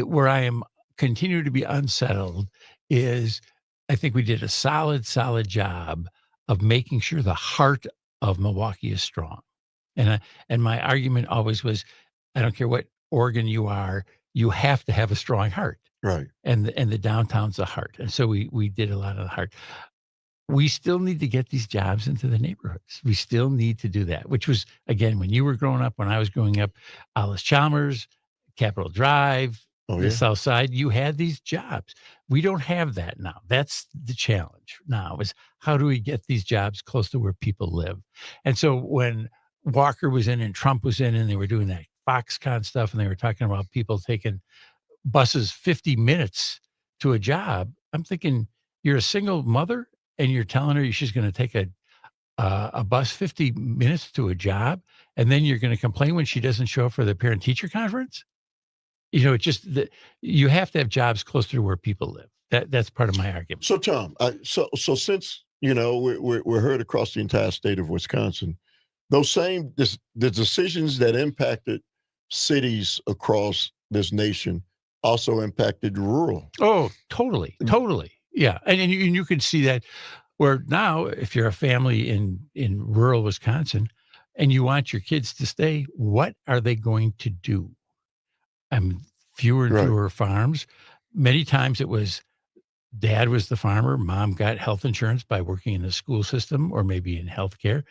where I am continue to be unsettled is, I think we did a solid job of making sure the heart of Milwaukee is strong. And my argument always was, I don't care what organ you are, you have to have a strong heart. Right. And the downtown's the heart. And so we did a lot of the heart. We still need to get these jobs into the neighborhoods. We still need to do that, which was, again, when you were growing up, when I was growing up, Alice Chalmers, Capitol Drive, the South Side, you had these jobs. We don't have that now. That's the challenge now, is how do we get these jobs close to where people live? And so when Walker was in and Trump was in, and they were doing that Foxconn stuff, and they were talking about people taking buses 50 minutes to a job, I'm thinking, you're a single mother and you're telling her she's going to take a a bus 50 minutes to a job, and then you're going to complain when she doesn't show up for the parent teacher conference? It's just that you have to have jobs closer to where people live. That's part of my argument. So, Tom, so since we're heard across the entire state of Wisconsin, those the decisions that impacted cities across this nation also impacted rural. Oh, totally, yeah, and you can see that where now, if you're a family in rural Wisconsin, and you want your kids to stay, what are they going to do? Fewer and Right. fewer farms. Many times it was dad was the farmer, mom got health insurance by working in the school system or maybe in healthcare.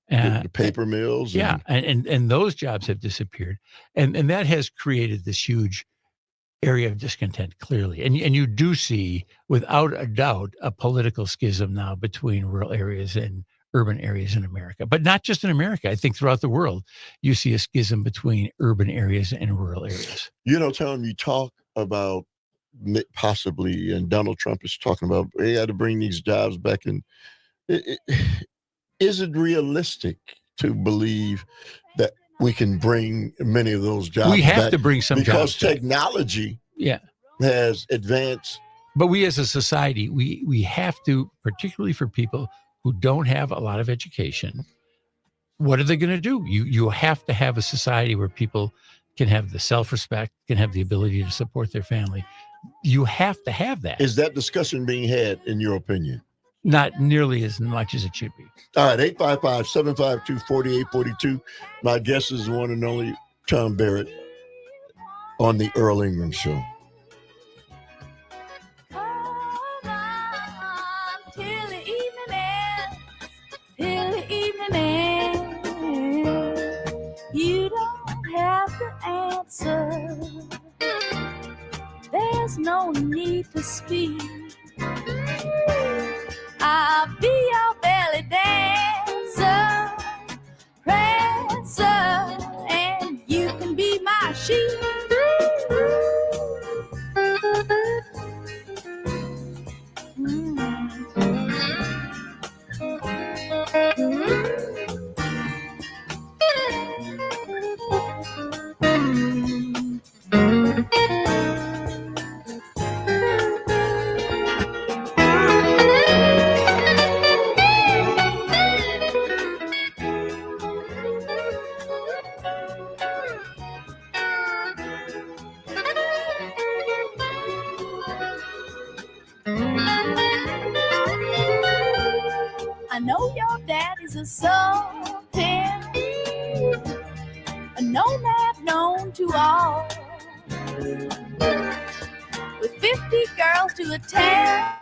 The paper mills. Yeah, and those jobs have disappeared, and that has created this huge area of discontent, clearly. And you do see, without a doubt, a political schism now between rural areas and urban areas in America. But not just in America. I think throughout the world, you see a schism between urban areas and rural areas. Tom, you talk about possibly, and Donald Trump is talking about, we got to bring these jobs back in. Is it realistic to believe that we can bring many of those jobs back? We have to bring some because jobs back. Technology has advanced. But we as a society, we have to, particularly for people who don't have a lot of education, what are they going to do? You have to have a society where people can have the self-respect, can have the ability to support their family. You have to have that. Is that discussion being had, in your opinion? Not nearly as much as it should be. All right, 855-752-4842. My guest is the one and only Tom Barrett on the Earl Ingram Show. Till the evening ends. You don't have to answer. There's no need to speak. I'll be your belly dancer, prancer, and you can be my sheep. I know your daddy's a sultan, a nomad known to all, with 50 girls to attend.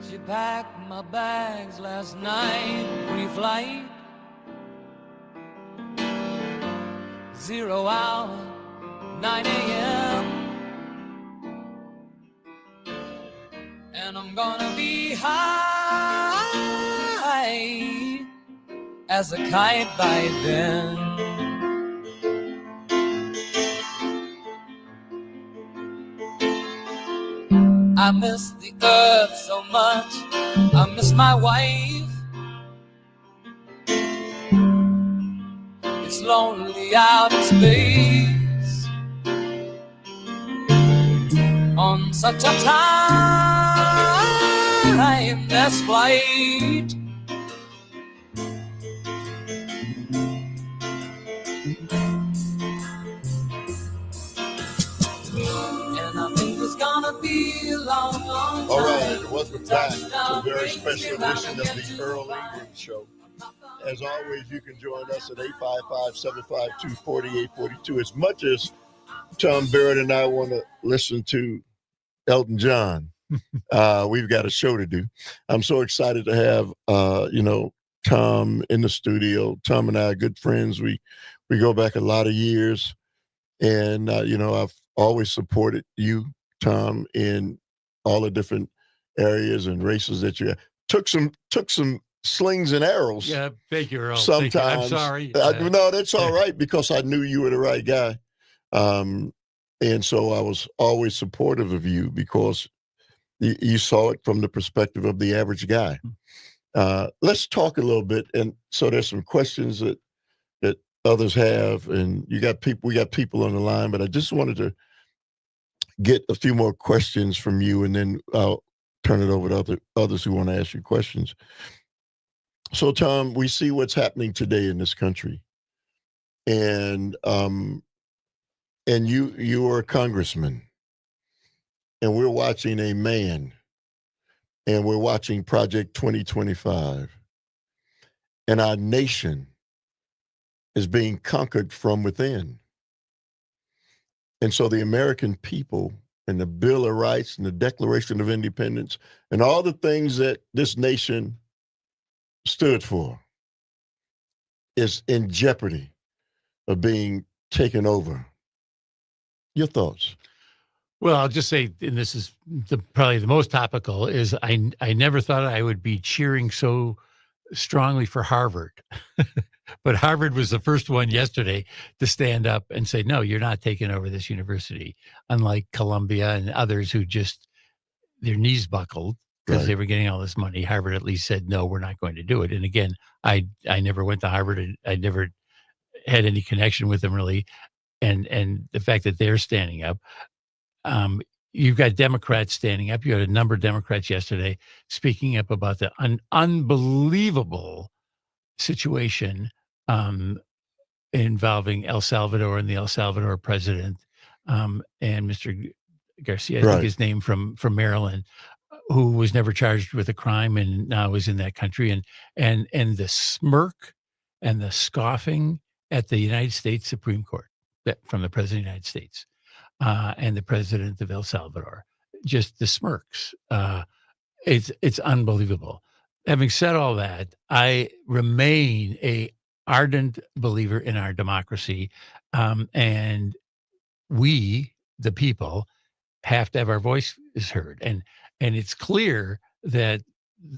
She packed my bags last night, pre-flight. 0 hour, 9 a.m. And I'm gonna be high as a kite by then. I miss the earth so much, I miss my wife. It's lonely out in space on such a timeless flight. And I think it's gonna be a long, long time. All right, welcome back to a very special edition of the Earl Ingram Show. As always, you can join us at 855-752-4842. As much as Tom Barrett and I want to listen to Elton John, we've got a show to do. I'm so excited to have, Tom in the studio. Tom and I are good friends. We go back a lot of years. And, I've always supported you, Tom, in all the different areas and races that you have. Took some slings and arrows. Yeah, thank you, Earl. Sometimes. Thank you. I'm sorry. No, that's all right, because I knew you were the right guy. And so I was always supportive of you because you saw it from the perspective of the average guy. Let's talk a little bit. And so there's some questions that others have, and we got people on the line, but I just wanted to get a few more questions from you, and then I'll turn it over to others who want to ask you questions. So, Tom, we see what's happening today in this country, and you are a congressman, and we're watching a man, and we're watching Project 2025, and our nation is being conquered from within. And so the American people and the Bill of Rights and the Declaration of Independence and all the things that this nation stood for is in jeopardy of being taken over. Your thoughts? Well, I'll just say, and this is probably the most topical, is I never thought I would be cheering so strongly for Harvard. But Harvard was the first one yesterday to stand up and say, no, you're not taking over this university. Unlike Columbia and others who just, their knees buckled because they were getting all this money. Harvard at least said, no, we're not going to do it. And again, I never went to Harvard, and I never had any connection with them really. And the fact that they're standing up, you've got Democrats standing up. You had a number of Democrats yesterday speaking up about the unbelievable situation involving El Salvador and the El Salvador president, and Mr. Garcia, I think his name, from Maryland, who was never charged with a crime and now is in that country. And the smirk and the scoffing at the United States Supreme Court from the president of the United States and the president of El Salvador, just the smirks. It's unbelievable. Having said all that, I remain a ardent believer in our democracy, and we, the people, have to have our voices heard. And it's clear that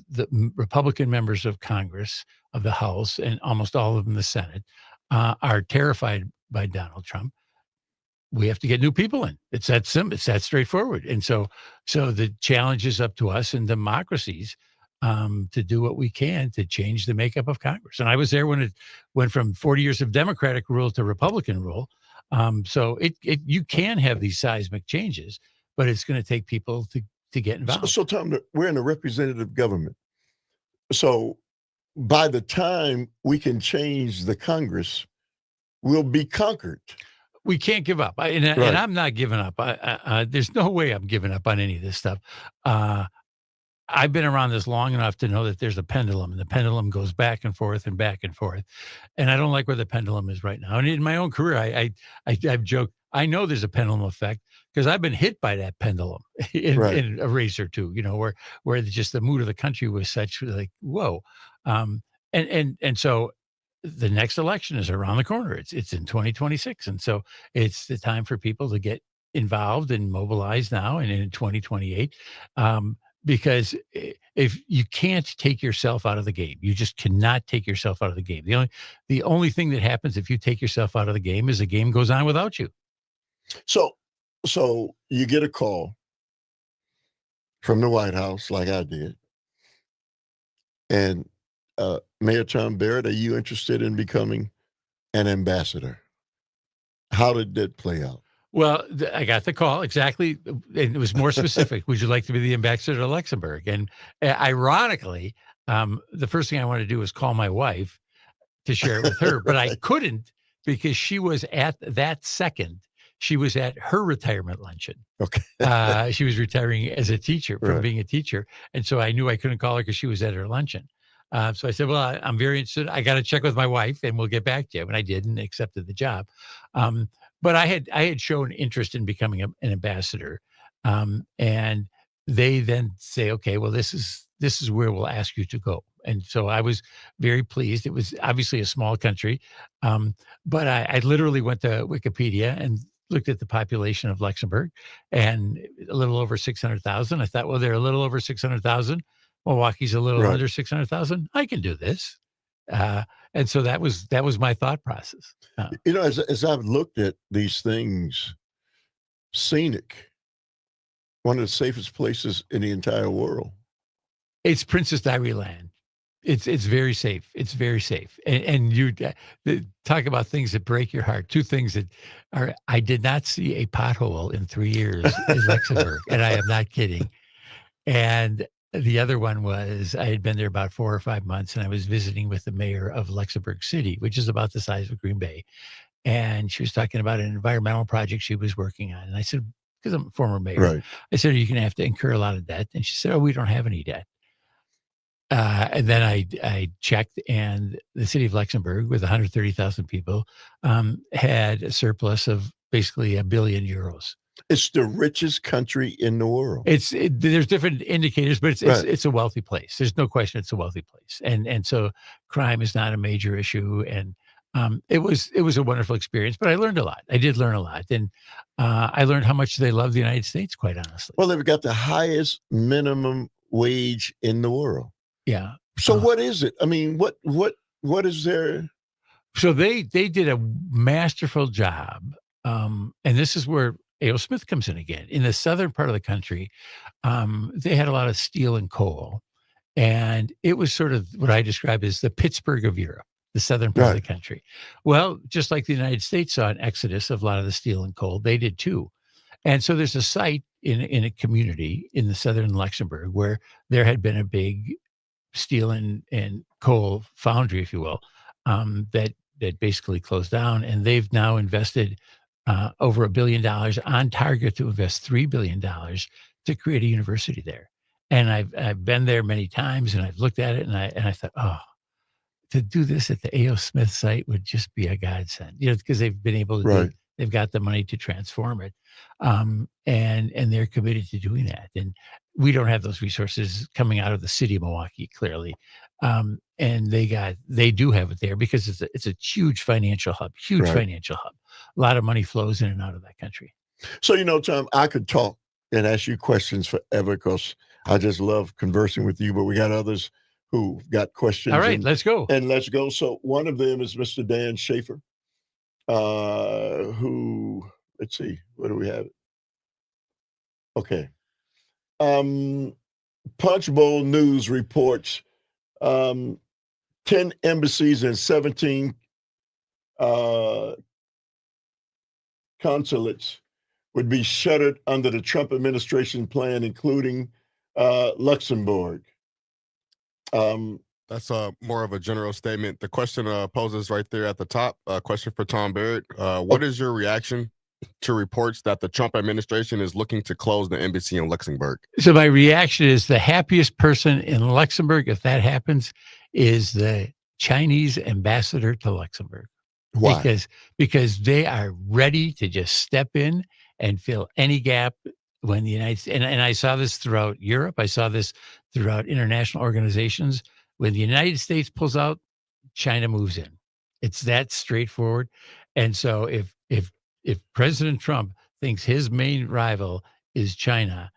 the Republican members of Congress, of the House, and almost all of them in the Senate, are terrified by Donald Trump. We have to get new people in. It's that simple. It's that straightforward. And so the challenge is up to us in democracies to do what we can to change the makeup of Congress. And I was there when it went from 40 years of Democratic rule to Republican rule. So you can have these seismic changes, but it's going to take people to get involved. So Tom, we're in a representative government. So by the time we can change the Congress, we'll be conquered. We can't give up. And I'm not giving up. There's no way I'm giving up on any of this stuff. I've been around this long enough to know that there's a pendulum, and the pendulum goes back and forth and back and forth. And I don't like where the pendulum is right now. And in my own career, I've joked, I know there's a pendulum effect because I've been hit by that pendulum in a race or two, where just the mood of the country was such like, whoa. And so the next election is around the corner. It's in 2026. And so it's the time for people to get involved and mobilized now and in 2028. Because if you can't take yourself out of the game, you just cannot take yourself out of the game. The only thing that happens if you take yourself out of the game is the game goes on without you. So you get a call from the White House, like I did, and Mayor Tom Barrett, are you interested in becoming an ambassador? How did that play out? Well, I got the call exactly, and it was more specific. Would you like to be the ambassador to Luxembourg? And ironically, the first thing I wanted to do was call my wife to share it with her, but I couldn't because she was at that second. She was at her retirement luncheon. Okay. She was retiring as a teacher from being a teacher, and so I knew I couldn't call her because she was at her luncheon. So I said, "Well, I'm very interested. I got to check with my wife, and we'll get back to you." And I did, and accepted the job. But I had shown interest in becoming an ambassador, and they then say, "Okay, well, this is where we'll ask you to go." And so I was very pleased. It was obviously a small country, but I literally went to Wikipedia and looked at the population of Luxembourg, and a little over 600,000. I thought, well, they're a little over 600,000. Milwaukee's a little under 600,000. I can do this. And so that was my thought process. As I've looked at these things, scenic, one of the safest places in the entire world. It's Princess Diary land. It's very safe. It's very safe. And you talk about things that break your heart. Two things that are, I did not see a pothole in 3 years in Luxembourg, and I am not kidding. And the other one was I had been there about 4 or 5 months, and I was visiting with the mayor of Luxembourg City, which is about the size of Green Bay. And she was talking about an environmental project she was working on. And I said, because I'm a former mayor, I said, are you going to have to incur a lot of debt? And she said, oh, we don't have any debt. And then I checked, and the city of Luxembourg, with 130,000 people, had a surplus of basically €1 billion. It's the richest country in the world. There's different indicators, but it's a wealthy place. There's no question it's a wealthy place, and so crime is not a major issue. And it was a wonderful experience. But I learned a lot. I did learn a lot, and I learned how much they love the United States. Quite honestly, well, they've got the highest minimum wage in the world. Yeah. So what is it? I mean, what is there? So they did a masterful job, and this is where A.O. Smith comes in again. In the southern part of the country, they had a lot of steel and coal, and it was sort of what I describe as the Pittsburgh of Europe, the southern part of the country. Well, just like the United States saw an exodus of a lot of the steel and coal, they did too. And so there's a site in a community in the southern Luxembourg where there had been a big steel and coal foundry, if you will, that basically closed down, and they've now invested over $1 billion, on target to invest $3 billion to create a university there. And I've been there many times, and I've looked at it, and I thought, oh, to do this at the A.O. Smith site would just be a godsend, because they've been able to they've got the money to transform it, and they're committed to doing that. And we don't have those resources coming out of the city of Milwaukee, clearly, and they do have it there because it's a huge financial hub, financial hub. A lot of money flows in and out of that country. So, Tom, I could talk and ask you questions forever because I just love conversing with you, but we got others who got questions. All right, let's go. And let's go. So one of them is Mr. Dan Schaefer, who, let's see, what do we have? Okay. Punch Bowl News reports 10 embassies and 17 consulates would be shuttered under the Trump administration plan, including Luxembourg. That's more of a general statement. The question poses right there at the top, a question for Tom Barrett. What is your reaction to reports that the Trump administration is looking to close the embassy in Luxembourg? So my reaction is the happiest person in Luxembourg, if that happens, is the Chinese ambassador to Luxembourg. Why? Because they are ready to just step in and fill any gap when the United States, and I saw this throughout Europe. I saw this throughout international organizations. When the United States pulls out, China moves in. It's that straightforward. And so if President Trump thinks his main rival is China,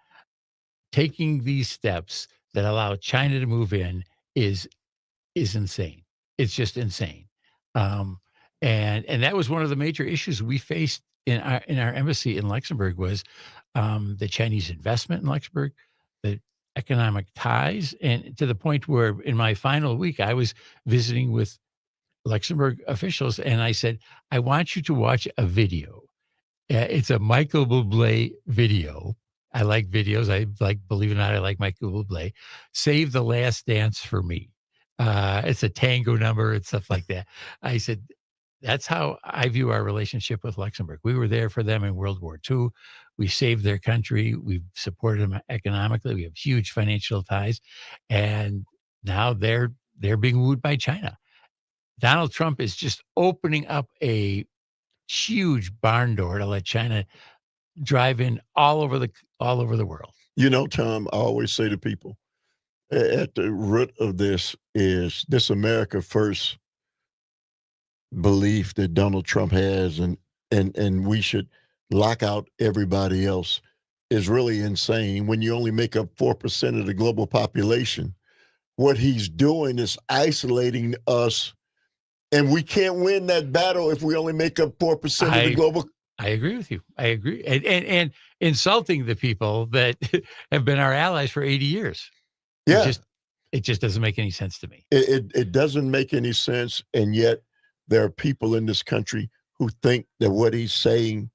taking these steps that allow China to move in is insane. It's just insane. And that was one of the major issues we faced in our embassy in Luxembourg was the Chinese investment in Luxembourg, the economic ties, and to the point where in my final week I was visiting with Luxembourg officials, and I said, I want you to watch a video. It's a Michael Bublé video. I like videos. Believe it or not, I like Michael Bublé. Save the Last Dance for Me. It's a tango number and stuff like that. I said, that's how I view our relationship with Luxembourg. We were there for them in World War II. We saved their country. We've supported them economically. We have huge financial ties. And now they're being wooed by China. Donald Trump is just opening up a huge barn door to let China drive in all over the world. You know, Tom, I always say to people, at the root of this is this America First belief that Donald Trump has, and we should lock out everybody else is really insane. When you only make up 4% of the global population, what he's doing is isolating us. And we can't win that battle if we only make up 4% of the global. I agree with you. I agree. And insulting the people that have been our allies for 80 years. Yeah. It just doesn't make any sense to me. It doesn't make any sense. And yet there are people in this country who think that what he's saying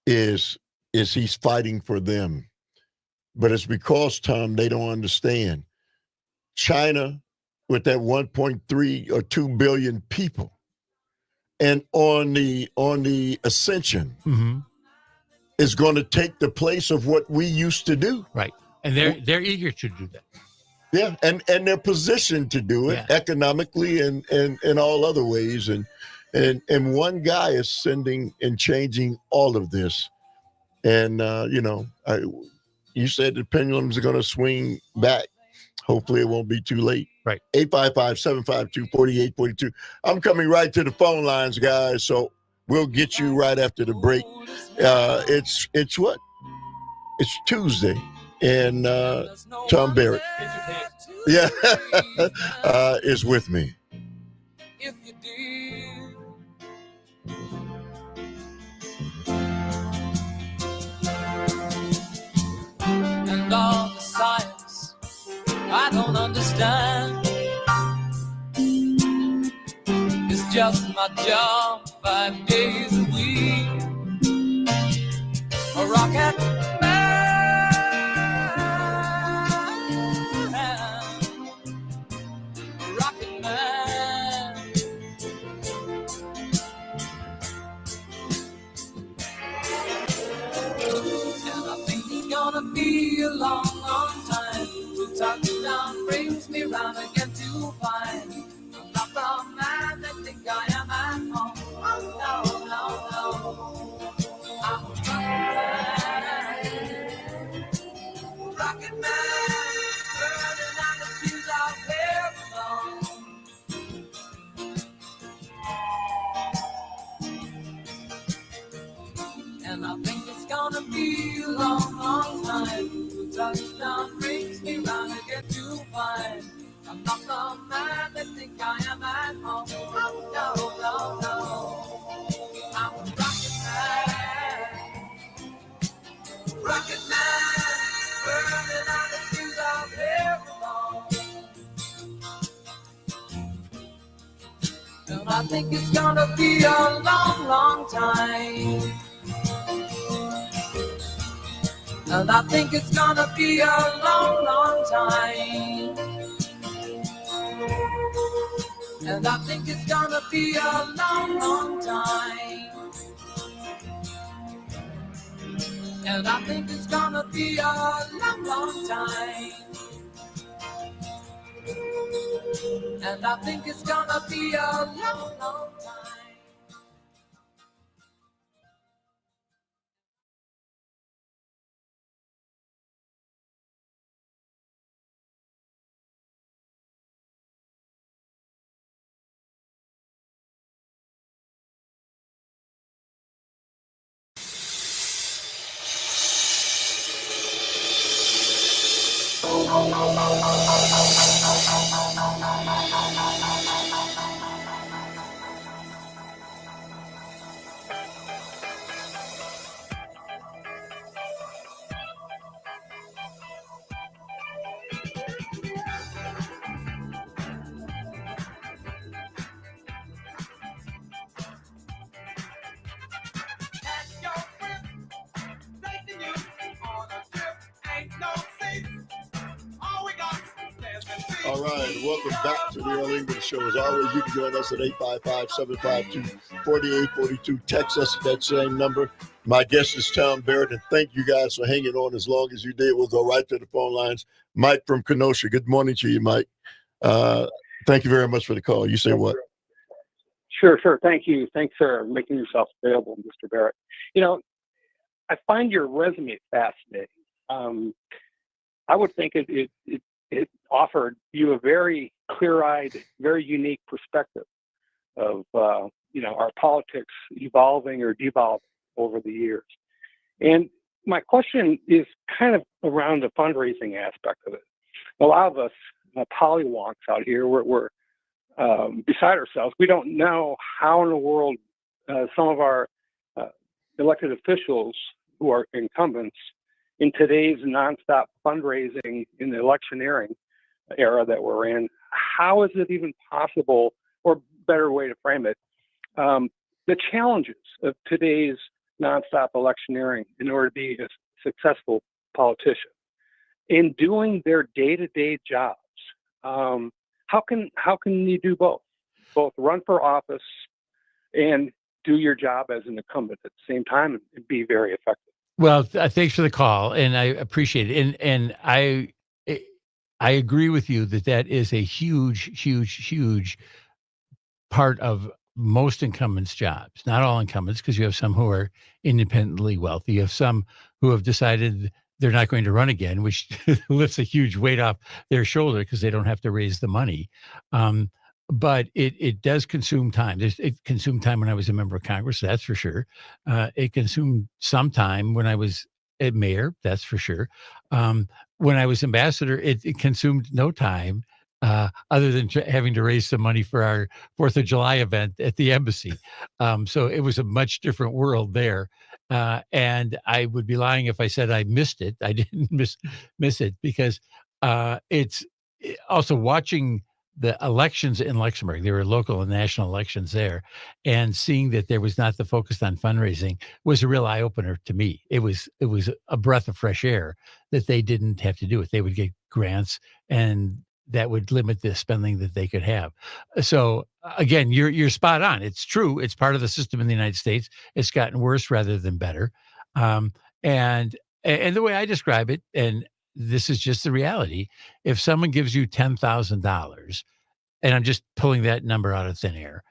is he's fighting for them. But it's because, Tom, they don't understand. China, with that 1.3 or 2 billion people, and on the ascension, is going to take the place of what we used to do. Right, and they're eager to do that. Yeah, and they're positioned to do it economically and all other ways, and one guy is sending and changing all of this, and you said the pendulums are going to swing back. Hopefully it won't be too late. Right. 855-752-4842. I'm coming right to the phone lines, guys. So we'll get you right after the break. It's what? It's Tuesday. And Tom Barrett, is with me. If you did. And all the science I don't understand. It's just my job 5 days a week. A rocket man, a rocket man. And I think it's gonna be a long, long time. Touchdown brings me round again to find I'm not the man that think I am at home. Oh, no. I'm a rocket man, burning out the fuse out there alone. And I think it's gonna be a long, long time. Touchdown brings me round again to find I'm not the man that think I am at home. Oh, no. I'm a rocket man, burning out the fuse out here alone. And I think it's gonna be a long, long time. And I think it's gonna be a long, long time. And I think it's gonna be a long, long time. And I think it's gonna be a long, long time. And I think it's gonna be a long, long time. All right, welcome back to the Earl Ingram Show. As always, you can join us at 855-752-4842. Text us at that same number. My guest is Tom Barrett, and thank you guys for hanging on as long as you did. We'll go right to the phone lines. Mike from Kenosha. Good morning to you, Mike. Thank you very much for the call. You say what? Sure. Thank you. Thanks for making yourself available, Mr. Barrett. You know, I find your resume fascinating. I would think it offered you a very clear-eyed, very unique perspective of, our politics evolving or devolving over the years. And my question is kind of around the fundraising aspect of it. A lot of us pollywonks out here, we're beside ourselves. We don't know how in the world some of our elected officials who are incumbents in today's nonstop fundraising in the electioneering era that we're in, how is it even possible, or better way to frame it, the challenges of today's nonstop electioneering in order to be a successful politician in doing their day-to-day jobs. How can you do both run for office and do your job as an incumbent at the same time and be very effective? Well, thanks for the call, and I appreciate it. And I agree with you that is a huge part of most incumbents' jobs. Not all incumbents, because you have some who are independently wealthy. You have some who have decided they're not going to run again, which lifts a huge weight off their shoulder because they don't have to raise the money. But it does consume time. It consumed time when I was a member of Congress, that's for sure. It consumed some time when I was a mayor, that's for sure. When I was ambassador, it consumed no time other than having to raise some money for our 4th of July event at the embassy. So it was a much different world there. And I would be lying if I said I missed it. I didn't miss it because it's also watching the elections in Luxembourg. There were local and national elections there, and seeing that there was not the focus on fundraising was a real eye opener to me. It was a breath of fresh air that they didn't have to do it. They would get grants, and that would limit the spending that they could have. So again, you're spot on. It's true. It's part of the system in the United States. It's gotten worse rather than better. And the way I describe it, and this is just the reality, if someone gives you $10,000, and I'm just pulling that number out of thin air,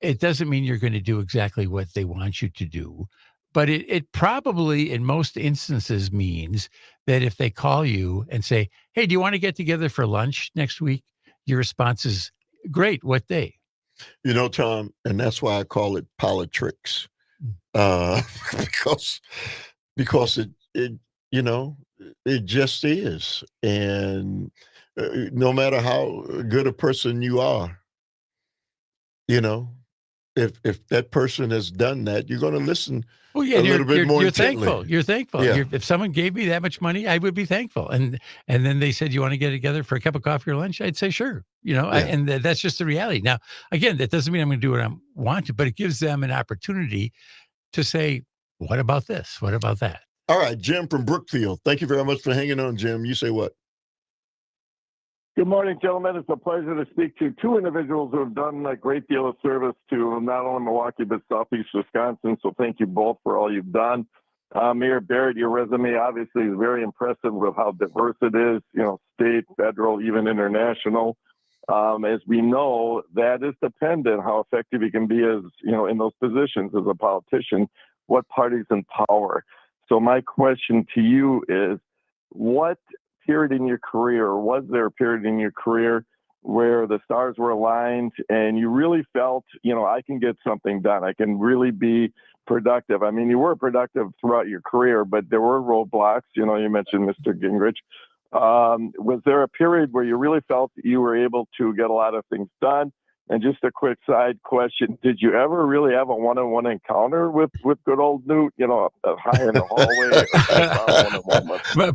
it doesn't mean you're going to do exactly what they want you to do. But it probably, in most instances, means that if they call you and say, hey, do you want to get together for lunch next week? Your response is, great, what day? You know, Tom, and that's why I call it politricks. Because it just is. And no matter how good a person you are, if that person has done that, you're going to listen a little bit more intently. You're thankful. Yeah. If someone gave me that much money, I would be thankful. And then they said, you want to get together for a cup of coffee or lunch? I'd say, sure. And that's just the reality. Now, again, that doesn't mean I'm going to do what I want to, but it gives them an opportunity to say, what about this? What about that? All right, Jim from Brookfield. Thank you very much for hanging on, Jim. You say what? Good morning, gentlemen. It's a pleasure to speak to two individuals who have done a great deal of service to not only Milwaukee, but Southeast Wisconsin. So thank you both for all you've done. Mayor Barrett, your resume obviously is very impressive with how diverse it is, state, federal, even international. As we know, that is dependent how effective you can be as, in those positions as a politician, what party's in power. So my question to you is, what period in your career, or was there a period in your career where the stars were aligned and you really felt, I can get something done. I can really be productive. I mean, you were productive throughout your career, but there were roadblocks. You mentioned Mr. Gingrich. Was there a period where you really felt that you were able to get a lot of things done? And just a quick side question, did you ever really have a one-on-one encounter with good old Newt, high in the hallway?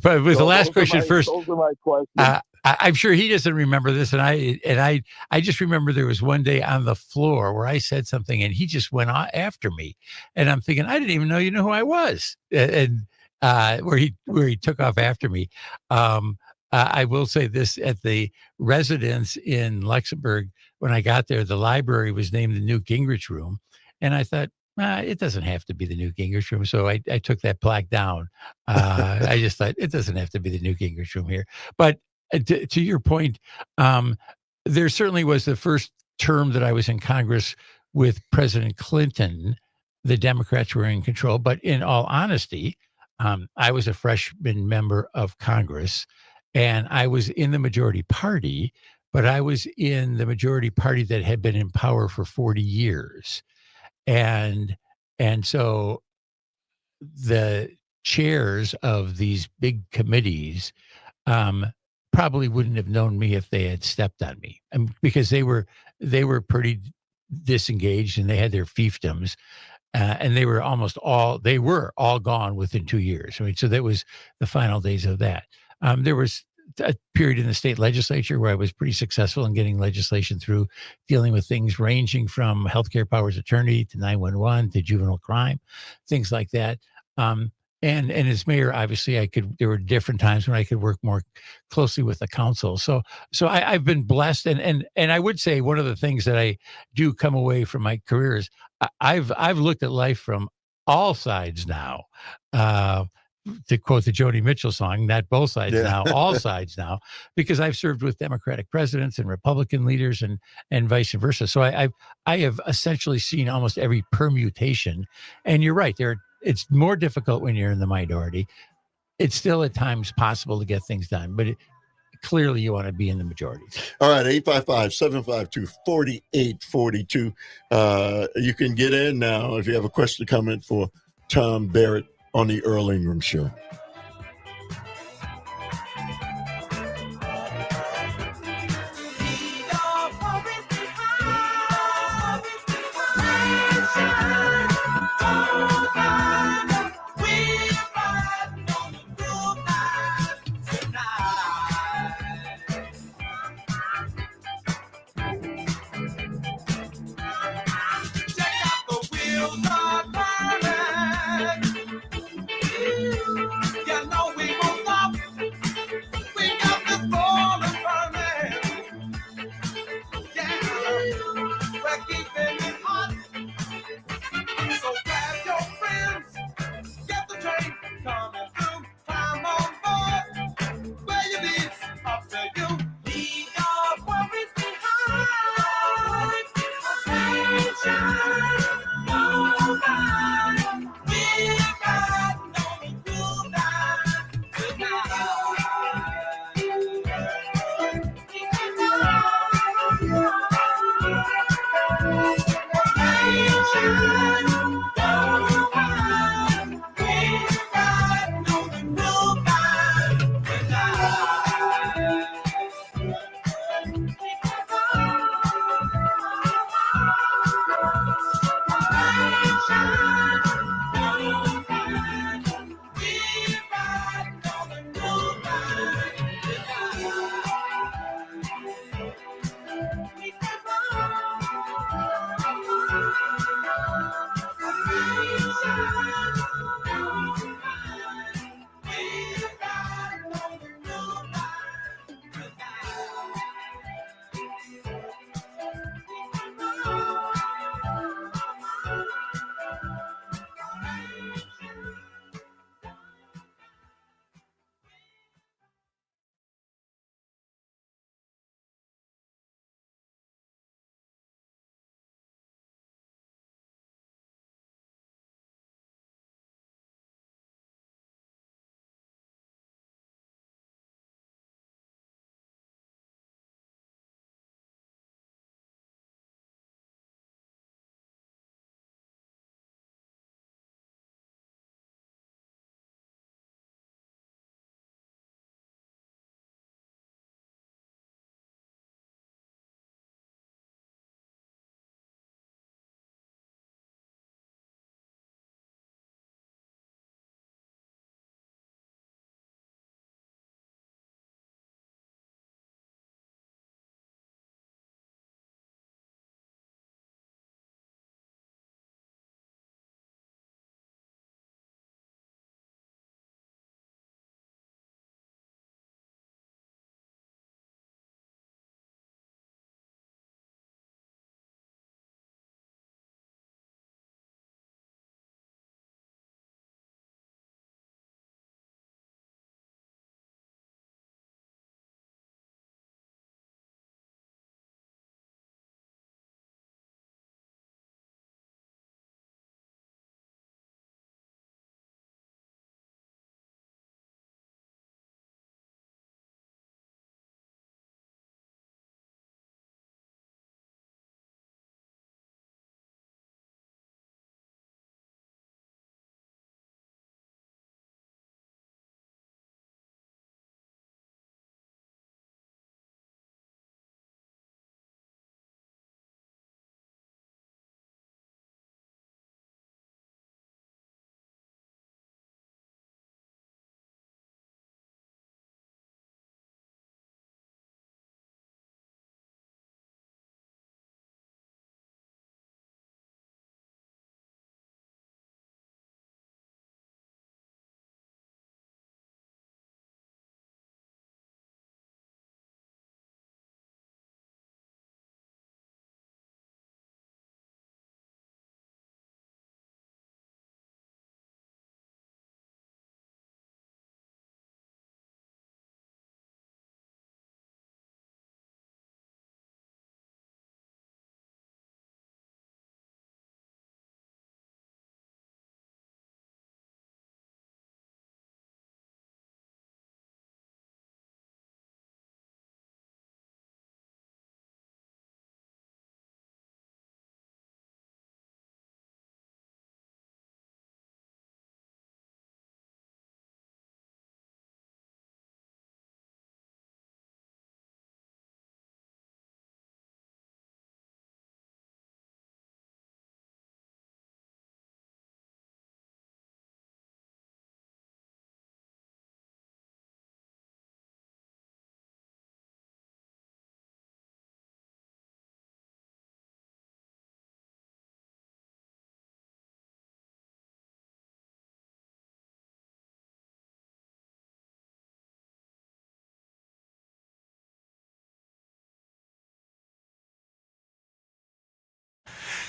But with the last question first, those are my questions. I'm sure he doesn't remember this. And I just remember there was one day on the floor where I said something and he just went after me. And I'm thinking, I didn't even know you knew who I was. And where he took off after me. I will say this: at the residence in Luxembourg, when I got there, the library was named the Newt Gingrich Room, and I thought, it doesn't have to be the Newt Gingrich Room, so I took that plaque down. I just thought it doesn't have to be the Newt Gingrich Room here. But to your point, there certainly was the first term that I was in Congress with President Clinton. The Democrats were in control, but in all honesty, I was a freshman member of Congress, and I was in the majority party, but I was in the majority party that had been in power for 40 years. And so the chairs of these big committees probably wouldn't have known me if they had stepped on me, because they were pretty disengaged and they had their fiefdoms. And they were all gone within 2 years. I mean, so that was the final days of that. There was a period in the state legislature where I was pretty successful in getting legislation through, dealing with things ranging from healthcare powers of attorney to 911 to juvenile crime, things like that. And as mayor, obviously, there were different times when I could work more closely with the council. So I've been blessed, and I would say one of the things that I do come away from my career is I've looked at life from all sides now. To quote the Joni Mitchell song, not both sides now, all sides now, because I've served with Democratic presidents and Republican leaders and vice versa. So I have essentially seen almost every permutation. And you're right, it's more difficult when you're in the minority. It's still at times possible to get things done, but clearly you want to be in the majority. All right, 855-752-4842. You can get in now if you have a question or comment for Tom Barrett on the Earl Ingram Show.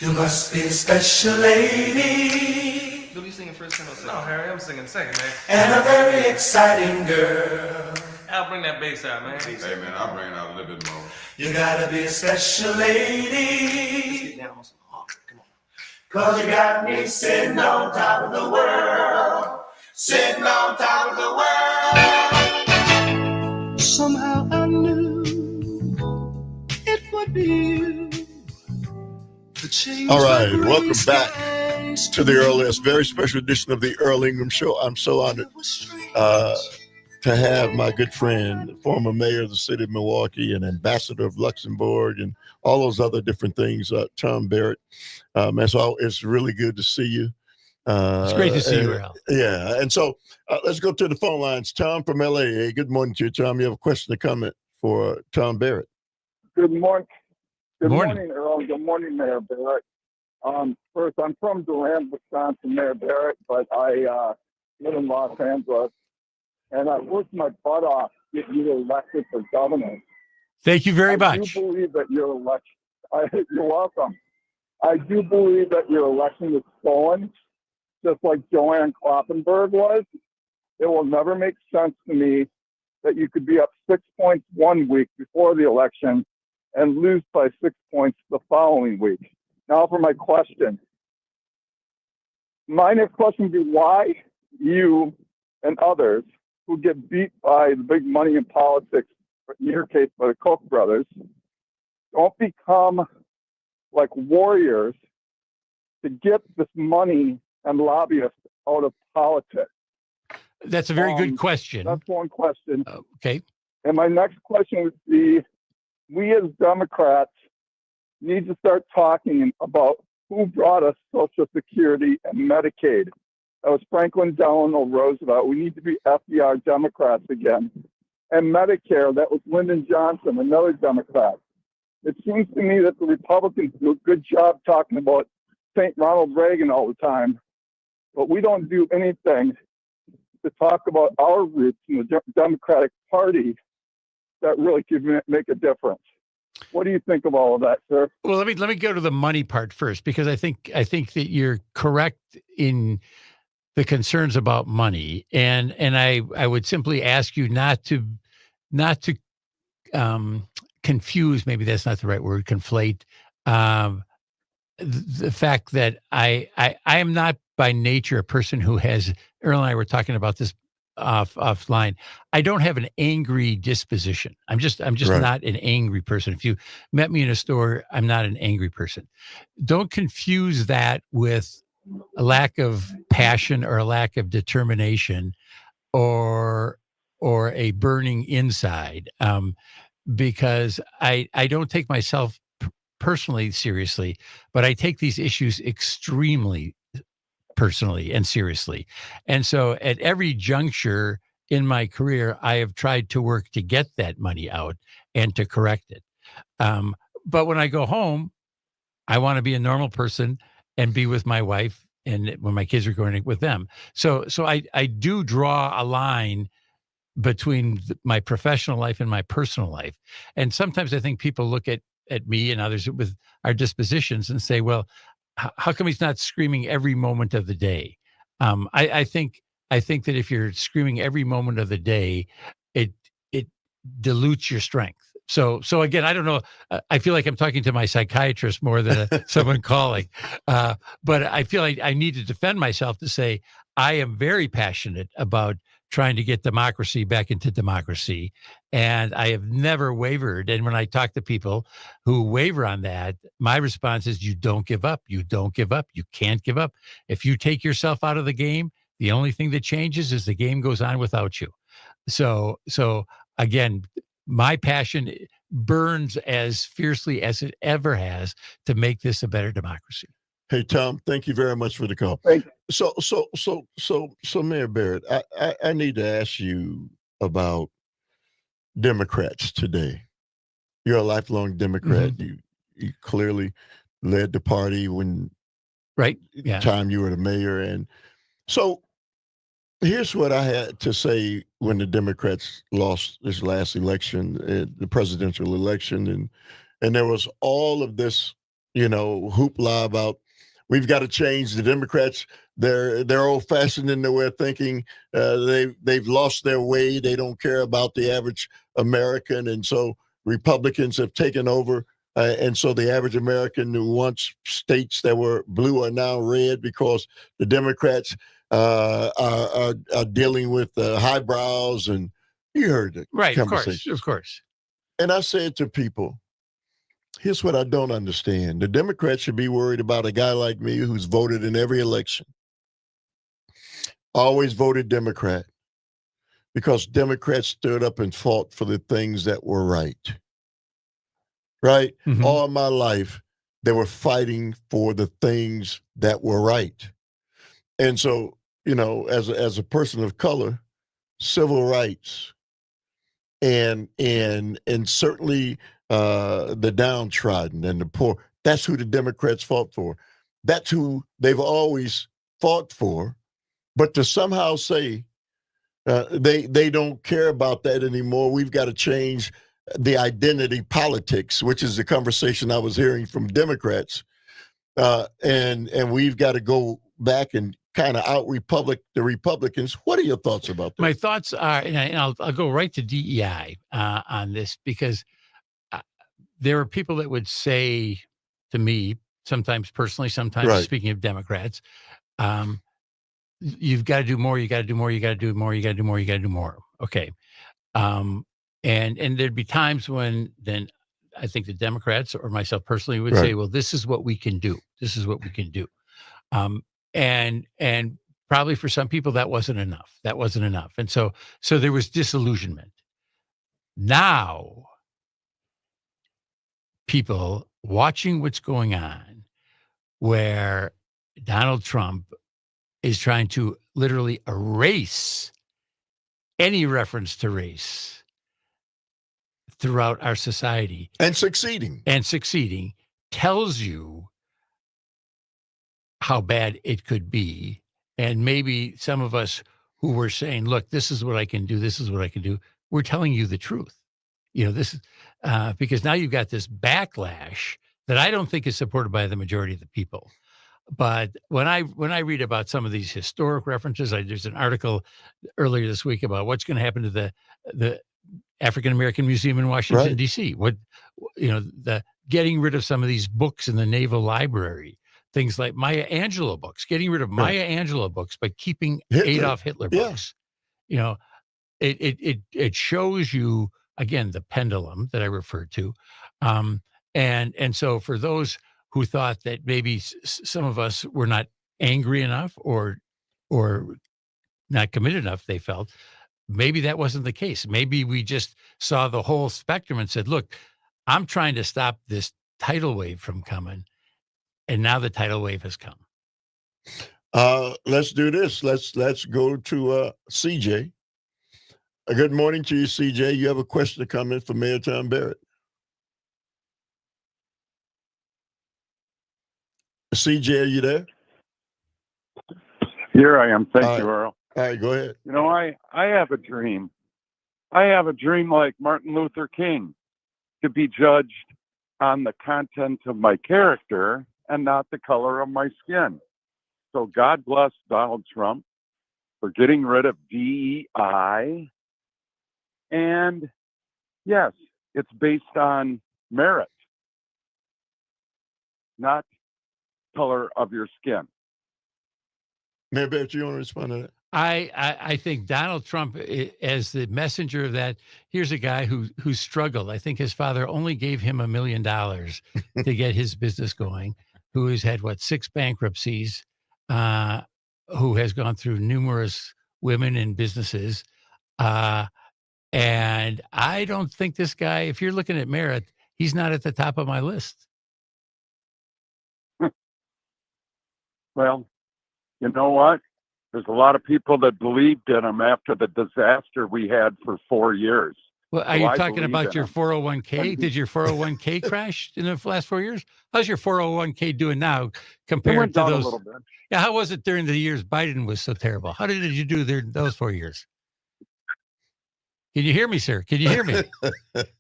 You must be a special lady. You'll be singing first and no, Harry, I'm singing second, man. And a very exciting girl. I'll bring that bass out, man. Hey, man, I'll bring it out a little bit more. You gotta be a special lady. Get down on some hard. Come on. 'Cause you got me sitting on top of the world. Sitting on top of the world. Somehow I knew it would be you. All right, welcome back to the Earl S. Very special edition of the Earl Ingram Show. I'm so honored to have my good friend, former mayor of the city of Milwaukee and ambassador of Luxembourg and all those other different things, Tom Barrett. Man, so it's really good to see you. It's great to see you, Earl. Yeah, and so let's go to the phone lines. Tom from LA. Hey, good morning to you, Tom. You have a question or comment for Tom Barrett? Good morning. Good Morning. morning, Earl. Good morning, Mayor Barrett. First, I'm from Durham, Wisconsin, Mayor Barrett, but I live in Los Angeles, and I worked my butt off to get you elected for governor. Thank you very much. I do believe that your election. You're welcome. I do believe that your election was stolen, just like Joanne Kloppenburg was. It will never make sense to me that you could be up 6 points 1 week before the election and lose by 6 points the following week. Now for my question. My next question would be why you and others who get beat by the big money in politics, in your case by the Koch brothers, don't become like warriors to get this money and lobbyists out of politics. That's a very good question. That's one question. Okay. And my next question would be, we as Democrats need to start talking about who brought us Social Security and Medicaid. That was Franklin Delano Roosevelt. We need to be FDR Democrats again. And Medicare, that was Lyndon Johnson, another Democrat. It seems to me that the Republicans do a good job talking about St. Ronald Reagan all the time, but we don't do anything to talk about our roots in the Democratic Party that really can make a difference. What do you think of all of that, sir? Well, let me go to the money part first, because I think that you're correct in the concerns about money, and I would simply ask you not to confuse, maybe that's not the right word, conflate the fact that I am not by nature a person who has, Earl and I were talking about this offline. I don't have an angry disposition. I'm just Right. not an angry person. If you met me in a store, I'm not an angry person. Don't confuse that with a lack of passion or a lack of determination or a burning inside. Because I don't take myself personally seriously, but I take these issues extremely personally and seriously. And so at every juncture in my career, I have tried to work to get that money out and to correct it. But when I go home, I want to be a normal person and be with my wife, and when my kids are going with them. So I do draw a line between my professional life and my personal life. And sometimes I think people look at me and others with our dispositions and say, well, how come he's not screaming every moment of the day? I think that if you're screaming every moment of the day, it dilutes your strength. So again, I don't know. I feel like I'm talking to my psychiatrist more than someone calling. But I feel like I need to defend myself to say I am very passionate about trying to get democracy back into democracy. And I have never wavered. And when I talk to people who waver on that, my response is, you don't give up. You don't give up. You can't give up. If you take yourself out of the game, the only thing that changes is the game goes on without you. So again, my passion burns as fiercely as it ever has to make this a better democracy. Hey, Tom, thank you very much for the call. Thank you. So Mayor Barrett, I need to ask you about Democrats today. You're a lifelong Democrat. Mm-hmm. You clearly led the party when time you were the mayor. And so here's what I had to say when the Democrats lost this last election, the presidential election, and there was all of this hoopla about we've got to change the Democrats. They're old fashioned in their way of thinking. They've lost their way. They don't care about the average American, and so Republicans have taken over. And so the average American who wants states that were blue are now red because the Democrats are dealing with highbrows, and you heard the conversation. Of course. And I said to people, here's what I don't understand. The Democrats should be worried about a guy like me who's voted in every election. Always voted Democrat because Democrats stood up and fought for the things that were right. Right? Mhm. All my life, they were fighting for the things that were right. And so, as a person of color, civil rights and certainly the downtrodden and the poor, that's who the Democrats fought for. That's who they've always fought for. But to somehow say they don't care about that anymore, we've got to change the identity politics, which is the conversation I was hearing from Democrats, and we've got to go back and kind of out the Republicans. What are your thoughts about that? My thoughts are, and I'll go right to DEI on this, because there are people that would say to me, sometimes personally, sometimes Right. speaking of Democrats, you've got to do more, you got to do more, you got to do more, you got to do more, you got to do more. Okay. And there'd be times when then I think the Democrats or myself personally would say, well, this is what we can do. This is what we can do. And probably for some people that wasn't enough. That wasn't enough. And so there was disillusionment. Now, people watching what's going on, where Donald Trump is trying to literally erase any reference to race throughout our society. And succeeding, tells you how bad it could be. And maybe some of us who were saying, look, this is what I can do, this is what I can do, we're telling you the truth. This is because now you've got this backlash that I don't think is supported by the majority of the people. But when I read about some of these historic references, there's an article earlier this week about what's going to happen to the African American Museum in Washington, D.C. The getting rid of some of these books in the Naval Library, things like Maya Angelou books, getting rid of Maya Angelou books, but keeping Adolf Hitler books. It shows you, again, the pendulum that I referred to. And so for those who thought that maybe some of us were not angry enough or not committed enough, they felt, maybe that wasn't the case. Maybe we just saw the whole spectrum and said, look, I'm trying to stop this tidal wave from coming. And now the tidal wave has come. Let's do this. Let's go to CJ. Good morning to you, CJ. You have a question or comment for Mayor Tom Barrett? CJ, are you there? Here I am. Thank you, Earl. All right, go ahead. I have a dream. I have a dream like Martin Luther King, to be judged on the content of my character and not the color of my skin. So God bless Donald Trump for getting rid of DEI. And yes, it's based on merit, not color of your skin. Mayor Barrett, you want to respond to that? I think Donald Trump, as the messenger of that, here's a guy who struggled. I think his father only gave him $1 million to get his business going, who has had, 6 bankruptcies, who has gone through numerous women and businesses. And I don't think this guy, if you're looking at merit, he's not at the top of my list. Well, you know what? There's a lot of people that believed in him after the disaster we had for 4 years. Well, are you talking about your 401k? Did your 401k crash in the last 4 years? How's your 401k doing now compared to those? A little bit. Yeah, how was it during the years Biden was so terrible? How did you do there those 4 years? Can you hear me, sir? Can you hear me?